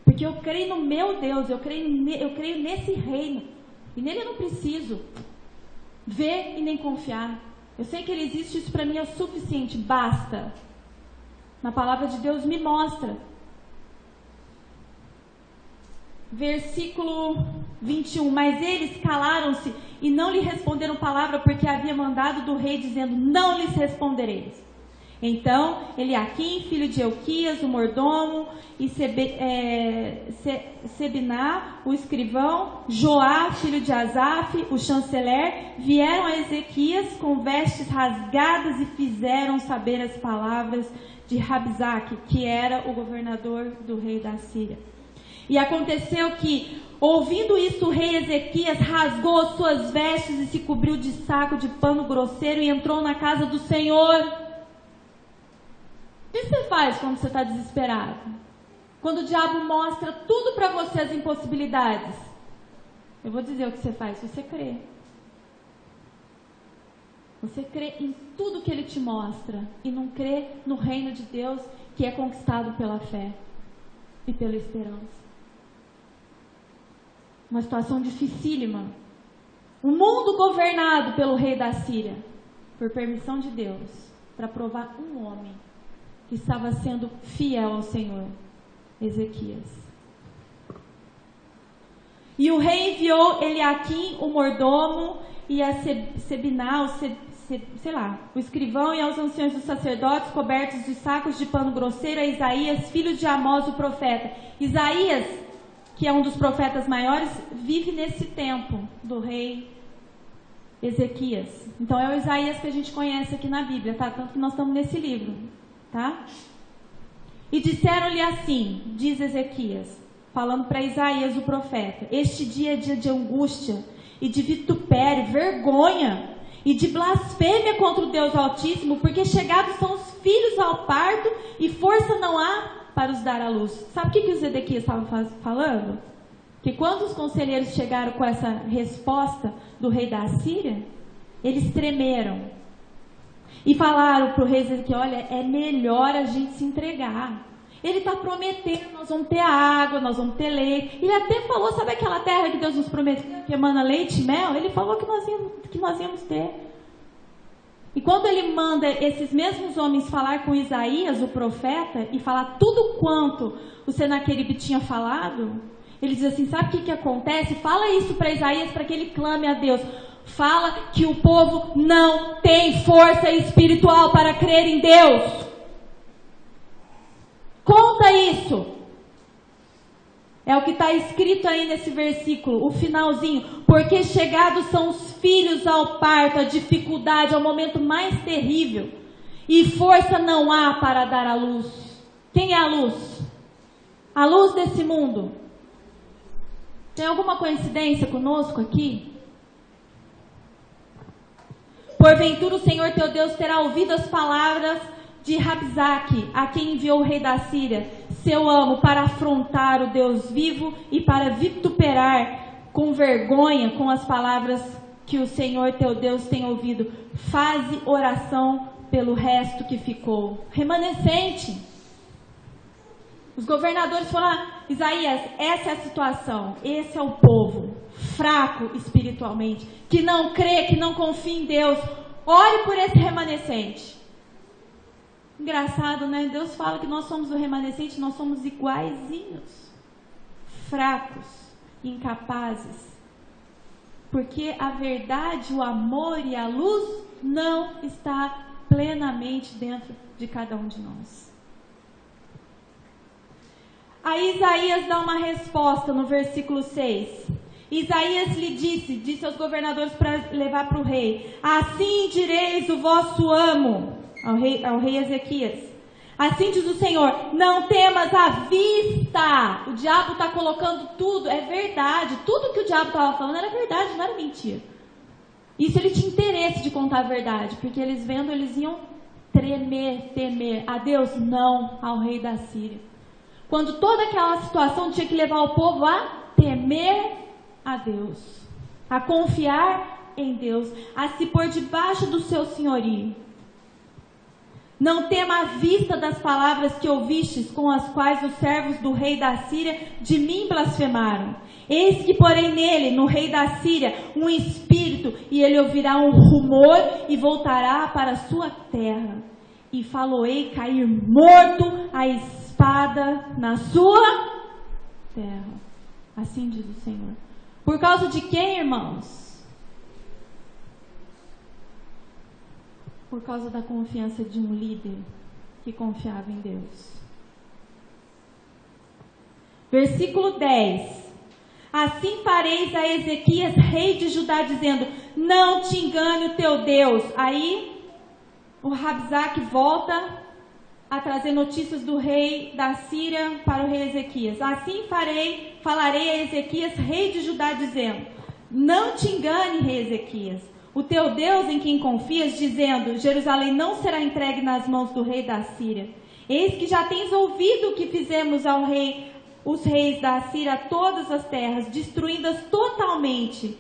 Porque eu creio no meu Deus, eu creio nesse reino. E nele eu não preciso ver e nem confiar. Eu sei que ele existe, isso para mim é o suficiente, basta. Na palavra de Deus me mostra. Versículo 21. Mas eles calaram-se e não lhe responderam palavra, porque havia mandado do rei, dizendo, não lhes respondereis. Então, Eliaquim, filho de Euquias, o mordomo, e Sebiná, o escrivão, Joá, filho de Asaf, o chanceler, vieram a Ezequias com vestes rasgadas e fizeram saber as palavras de Rabzaque, que era o governador do rei da Síria. E aconteceu que, ouvindo isso, o rei Ezequias rasgou as suas vestes e se cobriu de saco de pano grosseiro e entrou na casa do Senhor. O que você faz quando você está desesperado? Quando o diabo mostra tudo para você, as impossibilidades. Eu vou dizer o que você faz. Você crê. Você crê em tudo que ele te mostra. E não crê no reino de Deus que é conquistado pela fé e pela esperança. Uma situação dificílima. Um mundo governado pelo rei da Síria. Por permissão de Deus. Para provar um homem que estava sendo fiel ao Senhor, Ezequias. E o rei enviou Eliaquim, o mordomo, e a Sebiná, o sei lá, o escrivão e aos anciões dos sacerdotes, cobertos de sacos de pano grosseiro, a Isaías, filho de Amós, o profeta. Isaías, que é um dos profetas maiores, vive nesse tempo do rei Ezequias. Então é o Isaías que a gente conhece aqui na Bíblia, tá? Tanto que nós estamos nesse livro, tá? E disseram-lhe assim, diz Ezequias, falando para Isaías, o profeta: este dia é dia de angústia e de vitupério, vergonha e de blasfêmia contra o Deus Altíssimo, porque chegados são os filhos ao parto e força não há para os dar à luz. Sabe o que o Zedequias estava falando? Que quando os conselheiros chegaram com essa resposta do rei da Assíria, eles tremeram e falaram para o rei Ezequias: olha, é melhor a gente se entregar. Ele está prometendo, nós vamos ter água, nós vamos ter leite. Ele até falou, sabe aquela terra que Deus nos prometeu, que emana leite e mel? Ele falou que nós íamos ter. E quando ele manda esses mesmos homens falar com Isaías, o profeta, e falar tudo quanto o Senaqueribe tinha falado, ele diz assim: sabe o que acontece? Fala isso para Isaías, para que ele clame a Deus. Fala que o povo não tem força espiritual para crer em Deus. Conta isso. É o que está escrito aí nesse versículo, o finalzinho. Porque chegados são os filhos ao parto, a dificuldade, ao momento mais terrível, e força não há para dar à luz. Quem é a luz? A luz desse mundo. Tem alguma coincidência conosco aqui? Porventura o Senhor teu Deus terá ouvido as palavras de Rabzaque, a quem enviou o rei da Síria, seu amo, para afrontar o Deus vivo e para vituperar com vergonha com as palavras que o Senhor teu Deus tem ouvido. Faze oração pelo resto que ficou. Remanescente. Os governadores falaram: Isaías, essa é a situação, esse é o povo fraco espiritualmente, que não crê, que não confia em Deus. Ore por esse remanescente. Engraçado, né? Deus fala que nós somos o remanescente, nós somos iguaizinhos, fracos, incapazes. Porque a verdade, o amor e a luz não está plenamente dentro de cada um de nós. Aí Isaías dá uma resposta no versículo 6. Isaías lhe disse aos governadores para levar para o rei: assim direis o vosso amo, ao rei Ezequias: assim diz o Senhor, não temas à vista. O diabo está colocando tudo, é verdade, tudo que o diabo estava falando era verdade, não era mentira. Isso ele tinha interesse de contar a verdade, porque eles vendo, eles iam tremer, temer. A Deus não, ao rei da Síria. Quando toda aquela situação tinha que levar o povo a temer a Deus, a confiar em Deus, a se pôr debaixo do seu senhorio. Não tema a vista das palavras que ouvistes, com as quais os servos do rei da Síria de mim blasfemaram. Eis que porém nele, no rei da Síria, um espírito, e ele ouvirá um rumor e voltará para a sua terra. E faloei cair morto a espada na sua terra. Assim diz o Senhor. Por causa de quem, irmãos? Por causa da confiança de um líder que confiava em Deus. Versículo 10. Assim fareis a Ezequias, rei de Judá, dizendo: não te engane o teu Deus. Aí o Rabzaque volta a trazer notícias do rei da Síria para o rei Ezequias. Assim falarei a Ezequias, rei de Judá, dizendo: não te engane, rei Ezequias, o teu Deus em quem confias, dizendo: Jerusalém não será entregue nas mãos do rei da Síria. Eis que já tens ouvido o que fizemos ao rei, os reis da Síria, todas as terras, destruídas totalmente.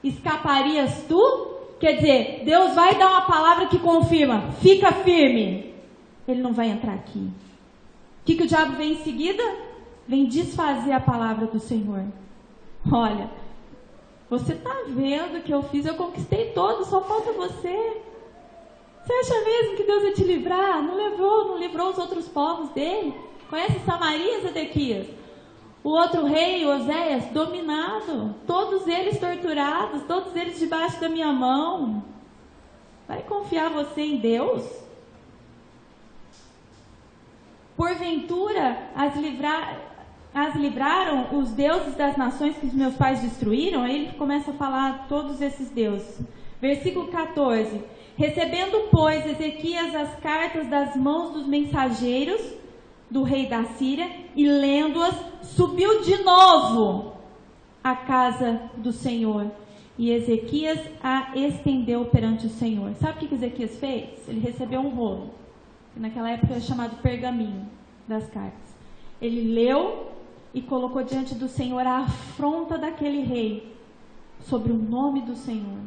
Escaparias tu? Quer dizer, Deus vai dar uma palavra que confirma: fica firme. Ele não vai entrar aqui. O que o diabo vem em seguida? Vem desfazer a palavra do Senhor. Olha, você está vendo o que eu fiz, eu conquistei todos, só falta você. Você acha mesmo que Deus vai te livrar? Não livrou os outros povos dele. Conhece Samaria, Zedequias? O outro rei, Oséias, dominado. Todos eles torturados, todos eles debaixo da minha mão. Vai confiar você em Deus? Porventura as livraram os deuses das nações que os meus pais destruíram? Aí ele começa a falar todos esses deuses. Versículo 14. Recebendo, pois, Ezequias as cartas das mãos dos mensageiros do rei da Síria e lendo-as, subiu de novo à casa do Senhor. E Ezequias a estendeu perante o Senhor. Sabe o que Ezequias fez? Ele recebeu um rolo, que naquela época era chamado pergaminho das cartas. Ele leu e colocou diante do Senhor a afronta daquele rei sobre o nome do Senhor.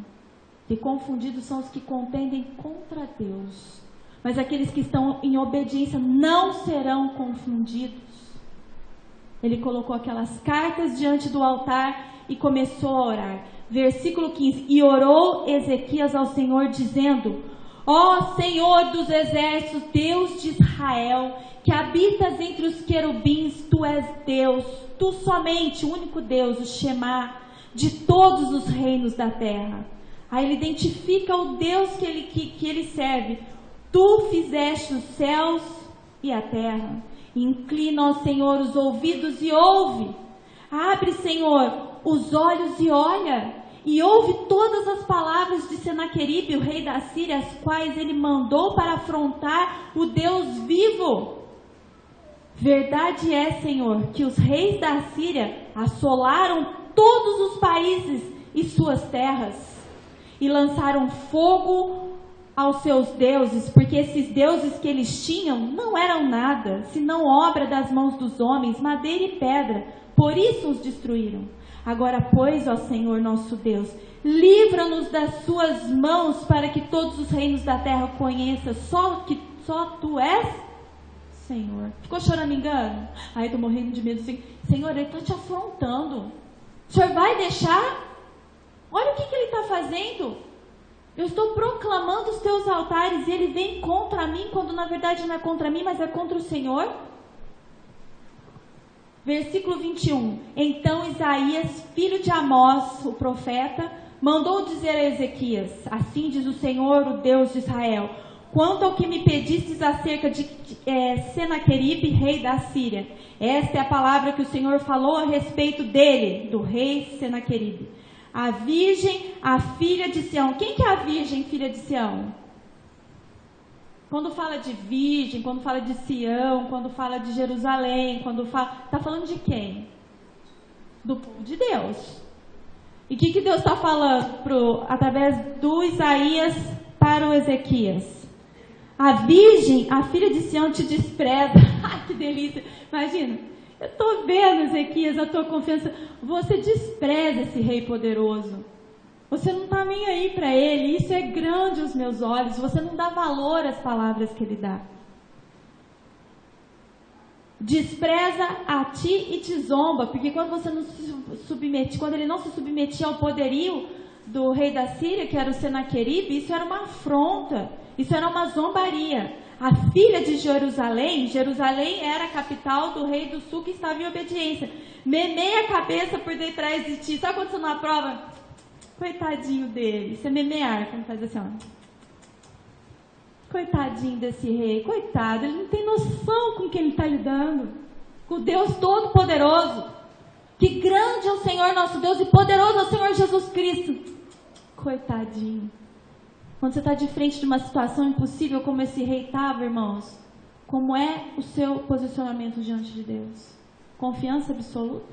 E confundidos são os que contendem contra Deus, mas aqueles que estão em obediência não serão confundidos. Ele colocou aquelas cartas diante do altar e começou a orar. Versículo 15. E orou Ezequias ao Senhor, dizendo: ó Senhor dos exércitos, Deus de Israel, que habitas entre os querubins, tu és Deus, tu somente, o único Deus, o Shema, de todos os reinos da terra. Aí ele identifica o Deus que ele serve. Tu fizeste os céus e a terra. Inclina ao Senhor os ouvidos e ouve. Abre, Senhor, os olhos e olha. E ouve todas as palavras de Senaqueribe, o rei da Síria, as quais ele mandou para afrontar o Deus vivo. Verdade é, Senhor, que os reis da Síria assolaram todos os países e suas terras, e lançaram fogo aos seus deuses, porque esses deuses que eles tinham não eram nada, senão obra das mãos dos homens, madeira e pedra, por isso os destruíram. Agora, pois, ó Senhor nosso Deus, livra-nos das suas mãos, para que todos os reinos da terra conheçam que só tu és Senhor. Ficou choramingando? Aí estou morrendo de medo assim, Senhor, ele está te afrontando. O Senhor vai deixar? Olha o que ele está fazendo. Eu estou proclamando os teus altares e ele vem contra mim, quando na verdade não é contra mim, mas é contra o Senhor. Versículo 21. Então Isaías, filho de Amós, o profeta, mandou dizer a Ezequias: assim diz o Senhor, o Deus de Israel, quanto ao que me pedistes acerca de Senaqueribe, rei da Síria. Esta é a palavra que o Senhor falou a respeito dele, do rei Senaqueribe. A virgem, a filha de Sião. Quem que é a virgem, filha de Sião? Quando fala de virgem, quando fala de Sião, quando fala de Jerusalém, está falando de quem? Do povo de Deus. E o que Deus está falando através do Isaías para o Ezequias? A virgem, a filha de Sião te despreza. Ai, que delícia. Imagina. Eu estou vendo, Ezequias, a tua confiança. Você despreza esse rei poderoso. Você não está nem aí para ele. Isso é grande aos meus olhos. Você não dá valor às palavras que ele dá. Despreza a ti e te zomba. Porque quando você não se submete, quando ele não se submetia ao poderio do rei da Síria, que era o Senaqueribe, isso era uma afronta. Isso era uma zombaria. A filha de Jerusalém, Jerusalém era a capital do rei do sul que estava em obediência. Memeia a cabeça por detrás de ti. Sabe quando você não aprova? Coitadinho dele. Isso é memear, quando faz assim, ó. Coitadinho desse rei. Coitado, ele não tem noção com quem ele está lidando. Com o Deus Todo-Poderoso. Que grande é o Senhor nosso Deus e poderoso é o Senhor Jesus Cristo. Coitadinho. Quando você está de frente de uma situação impossível como esse rei estava, irmãos, como é o seu posicionamento diante de Deus? Confiança absoluta?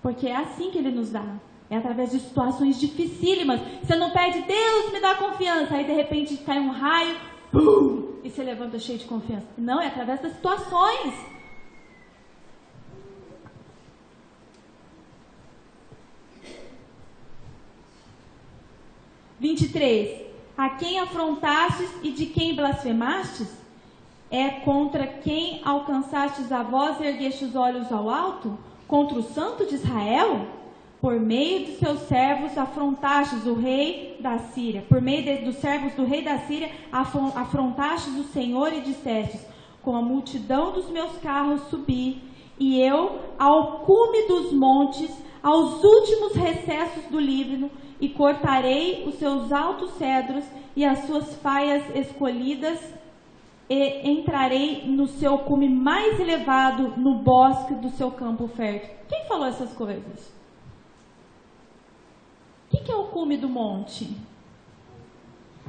Porque é assim que ele nos dá. É através de situações dificílimas. Você não pede, Deus me dá confiança. Aí de repente cai um raio, pum, e você levanta cheio de confiança. Não, é através das situações. A quem afrontastes e de quem blasfemastes? É contra quem alcançastes a voz e ergueste os olhos ao alto? Contra o santo de Israel? Por meio de seus servos afrontastes o rei da Síria. Por meio dos servos do rei da Síria afrontastes o Senhor e dissestes: com a multidão dos meus carros subi, e eu ao cume dos montes, aos últimos recessos do Líbano, e cortarei os seus altos cedros e as suas faias escolhidas, e entrarei no seu cume mais elevado, no bosque do seu campo fértil. Quem falou essas coisas? O que é o cume do monte?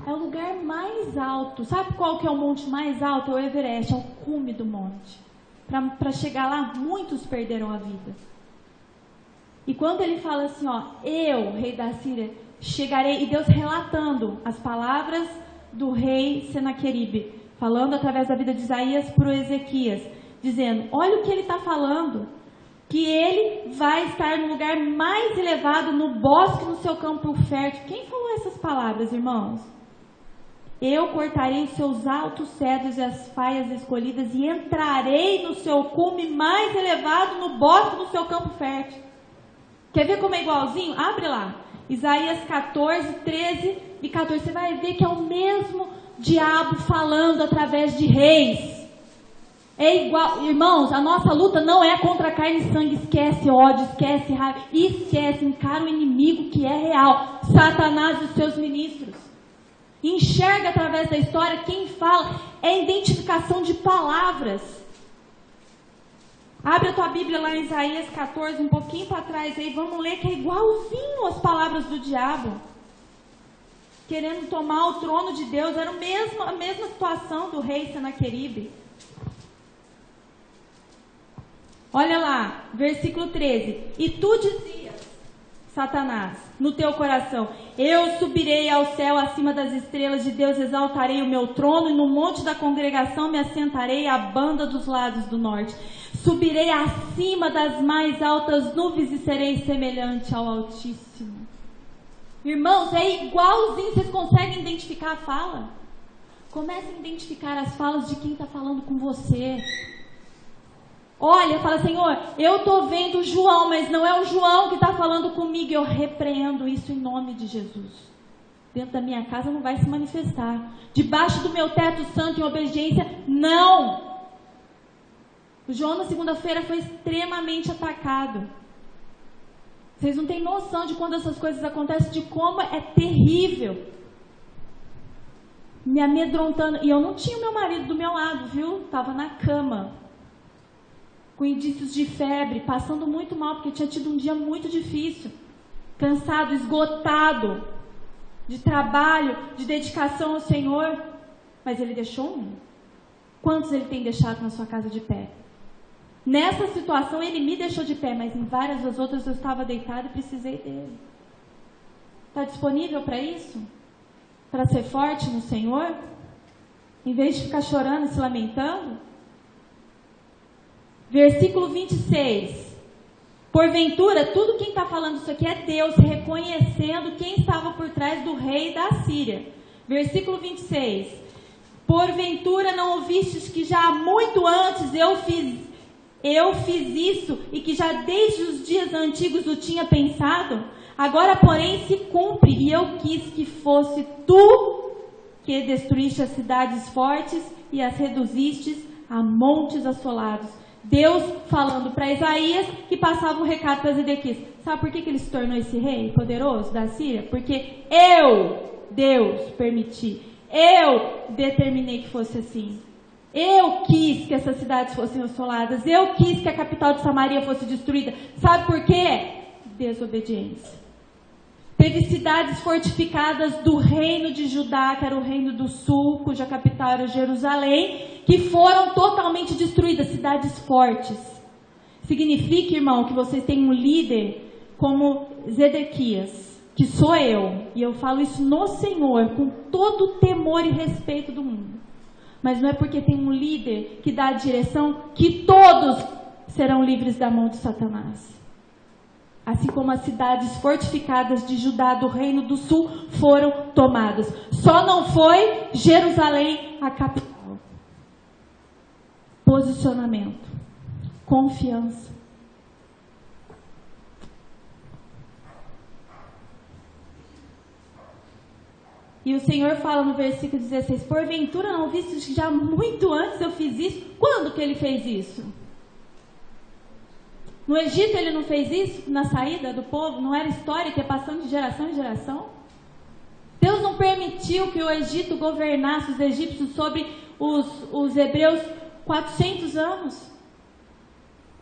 É o lugar mais alto. Sabe qual que é o monte mais alto? É o Everest, é o cume do monte. Para chegar lá, muitos perderam a vida. E quando ele fala assim, ó, eu, rei da Síria, chegarei, e Deus relatando as palavras do rei Senaqueribe, falando através da vida de Isaías para o Ezequias, dizendo, olha o que ele está falando, que ele vai estar no lugar mais elevado, no bosque, no seu campo fértil. Quem falou essas palavras, irmãos? Eu cortarei os seus altos cedros e as faias escolhidas e entrarei no seu cume mais elevado, no bosque, no seu campo fértil. Quer ver como é igualzinho? Abre lá. Isaías 14, 13 e 14. Você vai ver que é o mesmo diabo falando através de reis. É igual, irmãos, a nossa luta não é contra carne e sangue. Esquece ódio, esquece raiva, esquece, encara o inimigo que é real. Satanás e os seus ministros. Enxerga através da história. Quem fala é identificação de palavras. Abre a tua Bíblia lá em Isaías 14, um pouquinho para trás aí, vamos ler que é igualzinho as palavras do diabo. Querendo tomar o trono de Deus, era a mesma situação do rei Senaqueribe. Olha lá, versículo 13. E tu dizias, Satanás, no teu coração, eu subirei ao céu acima das estrelas de Deus, exaltarei o meu trono, e no monte da congregação me assentarei à banda dos lados do norte. Subirei acima das mais altas nuvens e serei semelhante ao Altíssimo. Irmãos, é igualzinho, vocês conseguem identificar a fala? Comecem a identificar as falas de quem está falando com você. Olha, fala, Senhor, eu estou vendo o João, mas não é o João que está falando comigo. Eu repreendo isso em nome de Jesus. Dentro da minha casa não vai se manifestar. Debaixo do meu teto santo em obediência, não. O João na segunda-feira foi extremamente atacado. Vocês não têm noção de quando essas coisas acontecem, de como é terrível. Me amedrontando. E eu não tinha o meu marido do meu lado, viu? Estava na cama. Com indícios de febre, passando muito mal, porque tinha tido um dia muito difícil. Cansado, esgotado. De trabalho, de dedicação ao Senhor. Mas ele deixou um. Quantos ele tem deixado na sua casa de pé? Nessa situação ele me deixou de pé, mas em várias das outras eu estava deitado e precisei dele. Está disponível para isso? Para ser forte no Senhor? Em vez de ficar chorando e se lamentando? Versículo 26. Porventura, tudo quem está falando isso aqui é Deus reconhecendo quem estava por trás do rei da Síria. Versículo 26. Porventura não ouvistes que já muito antes eu fiz isso e que já desde os dias antigos o tinha pensado? Agora, porém, se cumpre, e eu quis que fosse tu que destruíste as cidades fortes e as reduzistes a montes assolados. Deus falando para Isaías, que passava o recado para Ezequias. Sabe por que ele se tornou esse rei poderoso da Síria? Porque eu, Deus, permiti. Eu determinei que fosse assim. Eu quis que essas cidades fossem assoladas. Eu quis que a capital de Samaria fosse destruída. Sabe por quê? Desobediência. Teve cidades fortificadas do reino de Judá, que era o reino do sul, cuja capital era Jerusalém, que foram totalmente destruídas. Cidades fortes. Significa, irmão, que vocês têm um líder como Zedequias, que sou eu. E eu falo isso no Senhor, com todo o temor e respeito do mundo. Mas não é porque tem um líder que dá a direção que todos serão livres da mão de Satanás. Assim como as cidades fortificadas de Judá, do reino do sul, foram tomadas. Só não foi Jerusalém a capital. Posicionamento. Confiança. E o Senhor fala no versículo 16, porventura não viste que já muito antes eu fiz isso? Quando que ele fez isso? No Egito ele não fez isso na saída do povo? Não era história que ia passando de geração em geração? Deus não permitiu que o Egito governasse os egípcios sobre os hebreus 400 anos.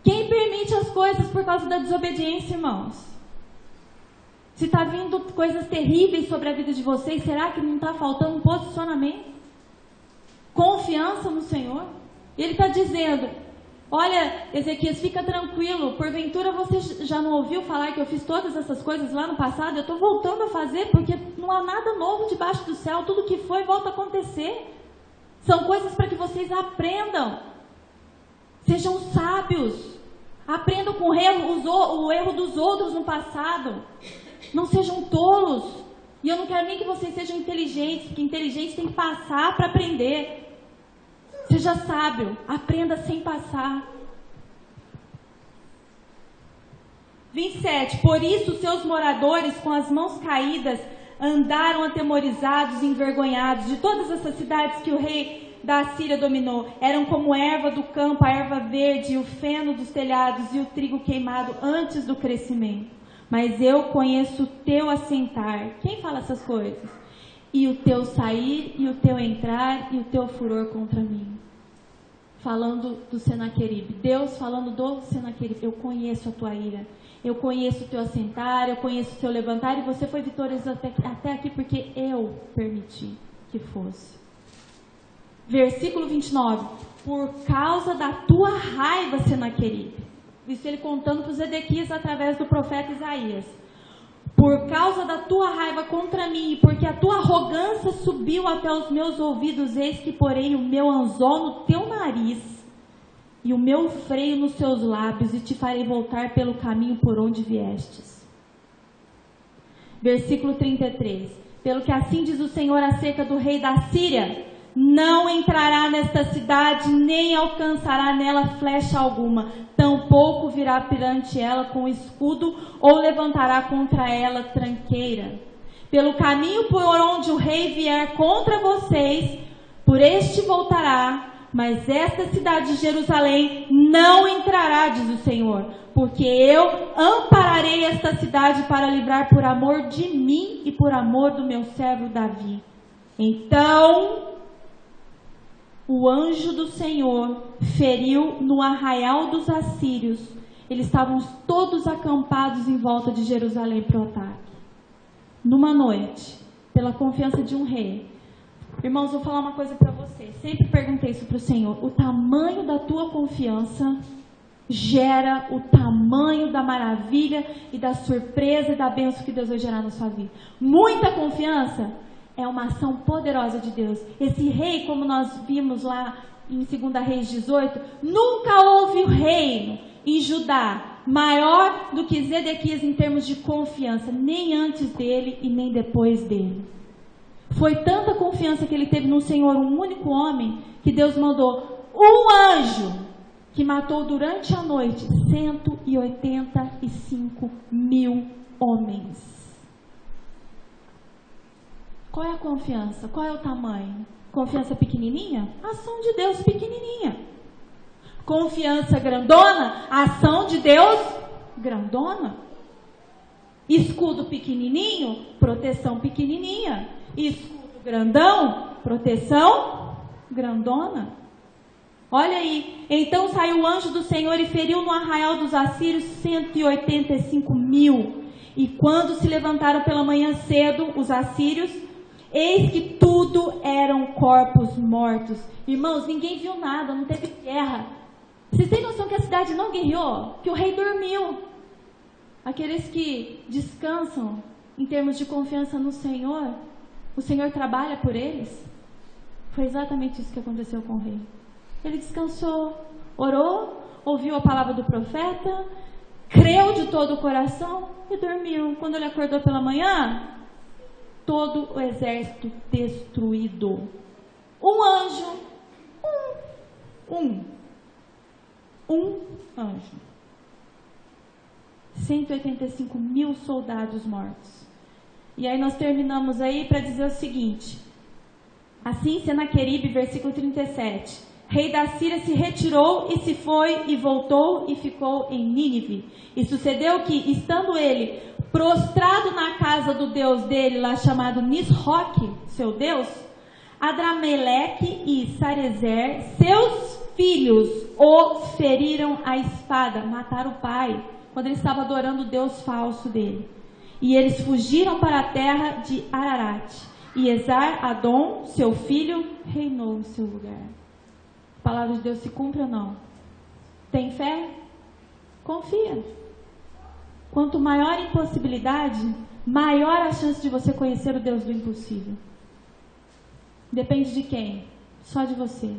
Quem permite as coisas por causa da desobediência, irmãos? Se está vindo coisas terríveis sobre a vida de vocês, será que não está faltando um posicionamento? Confiança no Senhor? E Ele está dizendo, olha, Ezequias, fica tranquilo, porventura você já não ouviu falar que eu fiz todas essas coisas lá no passado? Eu estou voltando a fazer, porque não há nada novo debaixo do céu, tudo que foi volta a acontecer. São coisas para que vocês aprendam. Sejam sábios. Aprendam com o erro dos outros no passado. Não sejam tolos. E eu não quero nem que vocês sejam inteligentes, porque inteligentes tem que passar para aprender. Seja sábio, aprenda sem passar. 27. Por isso seus moradores com as mãos caídas andaram atemorizados e envergonhados de todas essas cidades que o rei da Assíria dominou. Eram como erva do campo, a erva verde, o feno dos telhados e o trigo queimado antes do crescimento. Mas eu conheço o teu assentar. Quem fala essas coisas? E o teu sair, e o teu entrar, e o teu furor contra mim. Falando do Senaqueribe. Deus falando do Senaqueribe. Eu conheço a tua ira. Eu conheço o teu assentar, eu conheço o teu levantar, e você foi vitorioso até aqui porque eu permiti que fosse. Versículo 29. Por causa da tua raiva, Senaqueribe. Isso ele contando para os Ezequias através do profeta Isaías. Por causa da tua raiva contra mim, porque a tua arrogância subiu até os meus ouvidos, eis que porei o meu anzol no teu nariz e o meu freio nos seus lábios, e te farei voltar pelo caminho por onde viestes. Versículo 33. Pelo que assim diz o Senhor acerca do rei da Síria: não entrará nesta cidade, nem alcançará nela flecha alguma, tampouco virá perante ela com escudo, ou levantará contra ela tranqueira. Pelo caminho por onde o rei vier contra vocês, por este voltará, mas esta cidade de Jerusalém não entrará, diz o Senhor, porque eu ampararei esta cidade para livrar por amor de mim e por amor do meu servo Davi. Então o anjo do Senhor feriu no arraial dos assírios. Eles estavam todos acampados em volta de Jerusalém para o ataque. Numa noite, pela confiança de um rei. Irmãos, vou falar uma coisa para vocês. Sempre perguntei isso para o Senhor. O tamanho da tua confiança gera o tamanho da maravilha e da surpresa e da bênção que Deus vai gerar na sua vida. Muita confiança é uma ação poderosa de Deus. Esse rei, como nós vimos lá em 2 Reis 18, nunca houve um reino em Judá maior do que Zedequias em termos de confiança, nem antes dele e nem depois dele. Foi tanta confiança que ele teve no Senhor, um único homem, que Deus mandou um anjo que matou durante a noite 185 mil homens. Qual é a confiança? Qual é o tamanho? Confiança pequenininha? Ação de Deus pequenininha. Confiança grandona? Ação de Deus grandona. Escudo pequenininho? Proteção pequenininha. Escudo grandão? Proteção grandona. Olha aí. Então saiu o anjo do Senhor e feriu no arraial dos assírios 185 mil. E quando se levantaram pela manhã cedo, os assírios, eis que tudo eram corpos mortos. Irmãos, ninguém viu nada, não teve guerra. Vocês têm noção que a cidade não guerreou? Que o rei dormiu. Aqueles que descansam em termos de confiança no Senhor, o Senhor trabalha por eles. Foi exatamente isso que aconteceu com o rei. Ele descansou, orou, ouviu a palavra do profeta, creu de todo o coração e dormiu. Quando ele acordou pela manhã, todo o exército destruído. Um anjo. Um anjo. 185 mil soldados mortos. E aí nós terminamos aí para dizer o seguinte. Assim, Senaqueribe, versículo 37. rei da Síria, se retirou e se foi e voltou e ficou em Nínive. E sucedeu que, estando ele prostrado na casa do Deus dele, lá chamado Nisroque, seu Deus, Adrameleque e Sarezer, seus filhos, o feriram à espada, mataram o pai, quando ele estava adorando o Deus falso dele. E eles fugiram para a terra de Ararat. E Esar-Adom, seu filho, reinou em seu lugar. A palavra de Deus se cumpre ou não? Tem fé? Confia. Quanto maior a impossibilidade, maior a chance de você conhecer o Deus do impossível. Depende de quem? Só de você.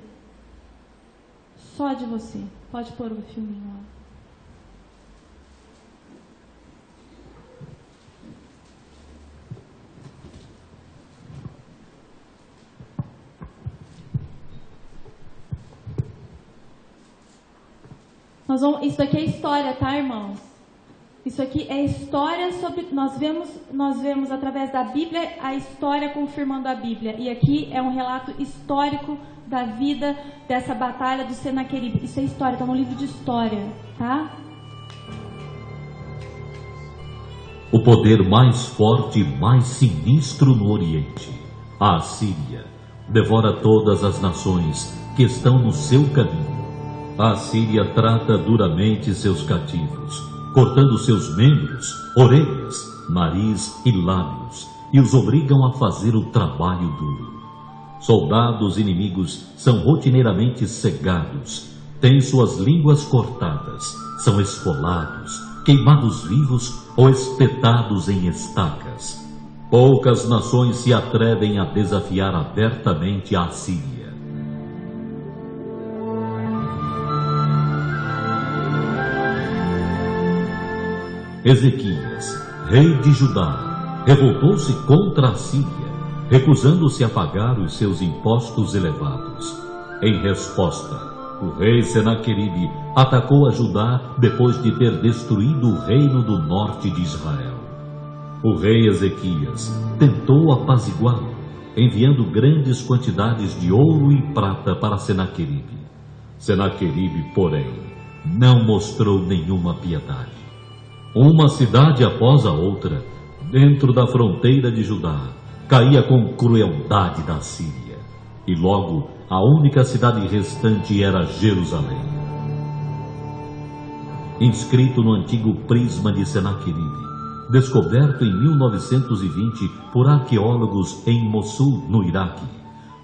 Só de você. Pode pôr o filminho lá. Isso aqui é história, tá, irmãos? Isso aqui é história sobre... Nós vemos através da Bíblia a história confirmando a Bíblia. E aqui é um relato histórico da vida dessa batalha do Senaqueribe. Isso é história, está no livro de história, tá? O poder mais forte e mais sinistro no Oriente, a Assíria, devora todas as nações que estão no seu caminho. A Assíria trata duramente seus cativos, cortando seus membros, orelhas, nariz e lábios, e os obrigam a fazer o trabalho duro. Soldados inimigos são rotineiramente cegados, têm suas línguas cortadas, são esfolados, queimados vivos ou espetados em estacas. Poucas nações se atrevem a desafiar abertamente a Assíria. Ezequias, rei de Judá, revoltou-se contra a Síria, recusando-se a pagar os seus impostos elevados. Em resposta, o rei Senaqueribe atacou a Judá depois de ter destruído o reino do norte de Israel. O rei Ezequias tentou apaziguá-lo, enviando grandes quantidades de ouro e prata para Senaqueribe. Senaqueribe, porém, não mostrou nenhuma piedade. Uma cidade após a outra, dentro da fronteira de Judá, caía com crueldade da Síria. E logo, a única cidade restante era Jerusalém. Inscrito no antigo prisma de Senaqueribe, descoberto em 1920 por arqueólogos em Mossul, no Iraque,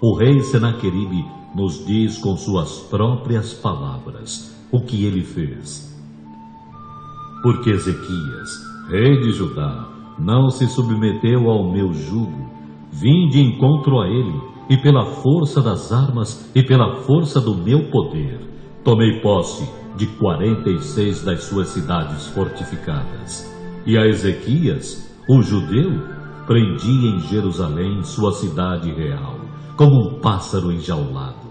o rei Senaqueribe nos diz com suas próprias palavras o que ele fez. Porque Ezequias, rei de Judá, não se submeteu ao meu jugo, vim de encontro a ele, e pela força das armas e pela força do meu poder, tomei posse de 46 das suas cidades fortificadas. E a Ezequias, o judeu, prendi em Jerusalém sua cidade real, como um pássaro enjaulado.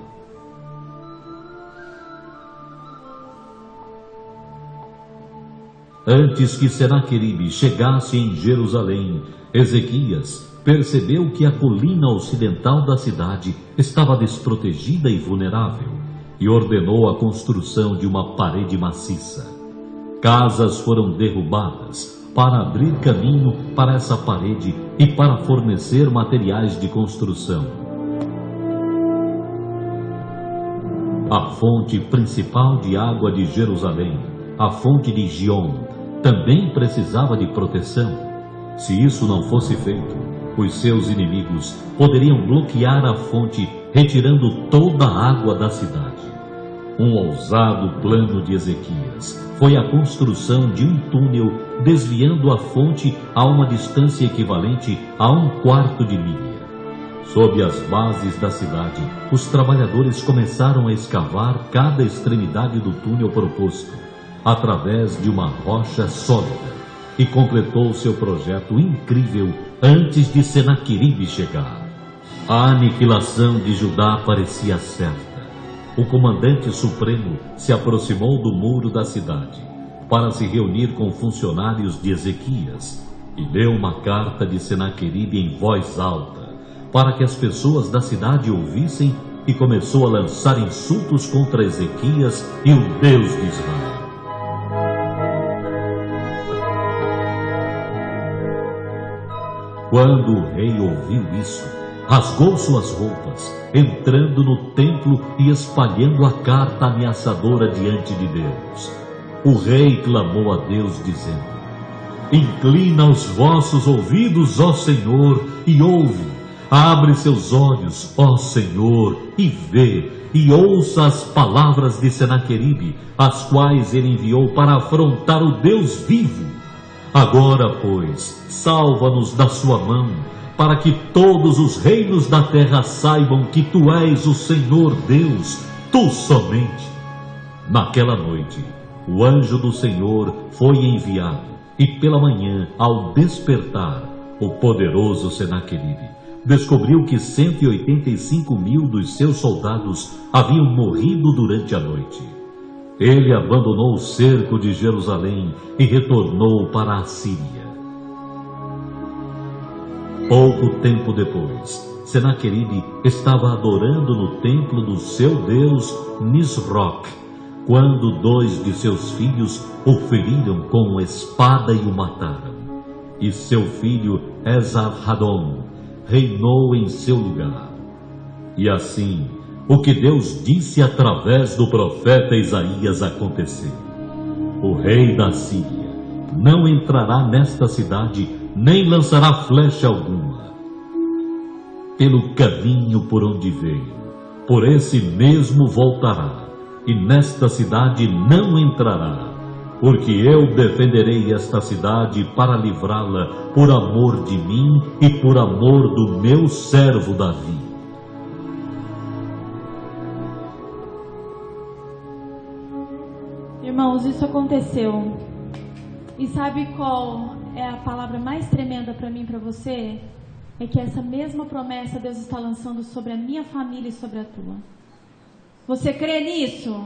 Antes que Senaqueribe chegasse em Jerusalém, Ezequias percebeu que a colina ocidental da cidade estava desprotegida e vulnerável e ordenou a construção de uma parede maciça. Casas foram derrubadas para abrir caminho para essa parede e para fornecer materiais de construção. A fonte principal de água de Jerusalém, a fonte de Gion, também precisava de proteção. Se isso não fosse feito, os seus inimigos poderiam bloquear a fonte, retirando toda a água da cidade. Um ousado plano de Ezequias foi a construção de um túnel desviando a fonte a uma distância equivalente a 1/4 de milha. Sob as bases da cidade, os trabalhadores começaram a escavar cada extremidade do túnel proposto, através de uma rocha sólida, e completou seu projeto incrível antes de Senaqueribe chegar. A aniquilação de Judá parecia certa. O comandante supremo se aproximou do muro da cidade para se reunir com funcionários de Ezequias e leu uma carta de Senaqueribe em voz alta, para que as pessoas da cidade ouvissem e começou a lançar insultos contra Ezequias e o Deus de Israel. Quando o rei ouviu isso, rasgou suas roupas, entrando no templo e espalhando a carta ameaçadora diante de Deus. O rei clamou a Deus, dizendo: inclina os vossos ouvidos, ó Senhor, e ouve. Abre seus olhos, ó Senhor, e vê, e ouça as palavras de Senaqueribe, as quais ele enviou para afrontar o Deus vivo. Agora, pois, salva-nos da sua mão, para que todos os reinos da terra saibam que tu és o Senhor Deus, tu somente. Naquela noite, o anjo do Senhor foi enviado, e pela manhã, ao despertar, o poderoso Senaqueribe descobriu que 185.000 dos seus soldados haviam morrido durante a noite. Ele abandonou o cerco de Jerusalém e retornou para a Síria. Pouco tempo depois, Senaqueribe estava adorando no templo do seu deus Nisroch, quando 2 de seus filhos o feriram com espada e o mataram. E seu filho Esar-Hadon reinou em seu lugar. E assim, o que Deus disse através do profeta Isaías aconteceu. O rei da Síria não entrará nesta cidade, nem lançará flecha alguma. Pelo caminho por onde veio, por esse mesmo voltará, e nesta cidade não entrará, porque eu defenderei esta cidade para livrá-la por amor de mim e por amor do meu servo Davi. Irmãos, isso aconteceu. E sabe qual é a palavra mais tremenda para mim e para você? É que essa mesma promessa Deus está lançando sobre a minha família e sobre a tua. Você crê nisso?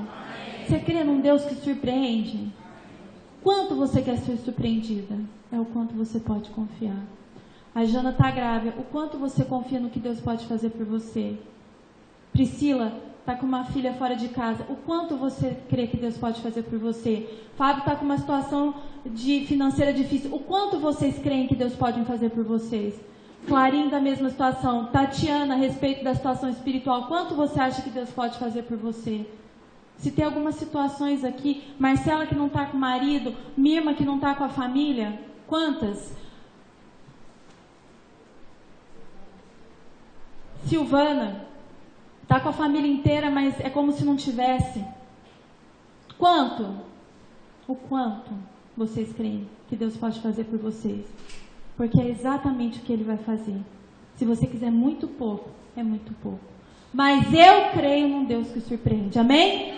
Você crê num Deus que surpreende? Quanto você quer ser surpreendida? É o quanto você pode confiar. A Jana está grávida. O quanto você confia no que Deus pode fazer por você? Priscila está com uma filha fora de casa. O quanto você crê que Deus pode fazer por você? Fábio está com uma situação financeira difícil. O quanto vocês creem que Deus pode fazer por vocês? Clarinho da mesma situação. Tatiana, a respeito da situação espiritual. Quanto você acha que Deus pode fazer por você? Se tem algumas situações aqui, Marcela que não está com o marido, Mirma que não está com a família, quantas? Silvana, está com a família inteira, mas é como se não tivesse. Quanto? O quanto vocês creem que Deus pode fazer por vocês? Porque é exatamente o que Ele vai fazer. Se você quiser muito pouco, é muito pouco. Mas eu creio num Deus que surpreende. Amém?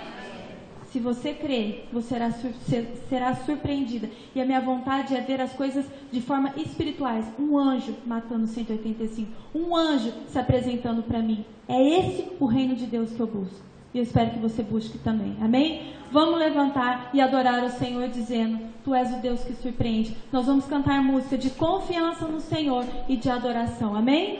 Se você crer, você será surpreendida. E a minha vontade é ver as coisas de forma espirituais. Um anjo matando 185. Um anjo se apresentando para mim. É esse o reino de Deus que eu busco. E eu espero que você busque também. Amém? Vamos levantar e adorar o Senhor dizendo: Tu és o Deus que surpreende. Nós vamos cantar música de confiança no Senhor e de adoração. Amém?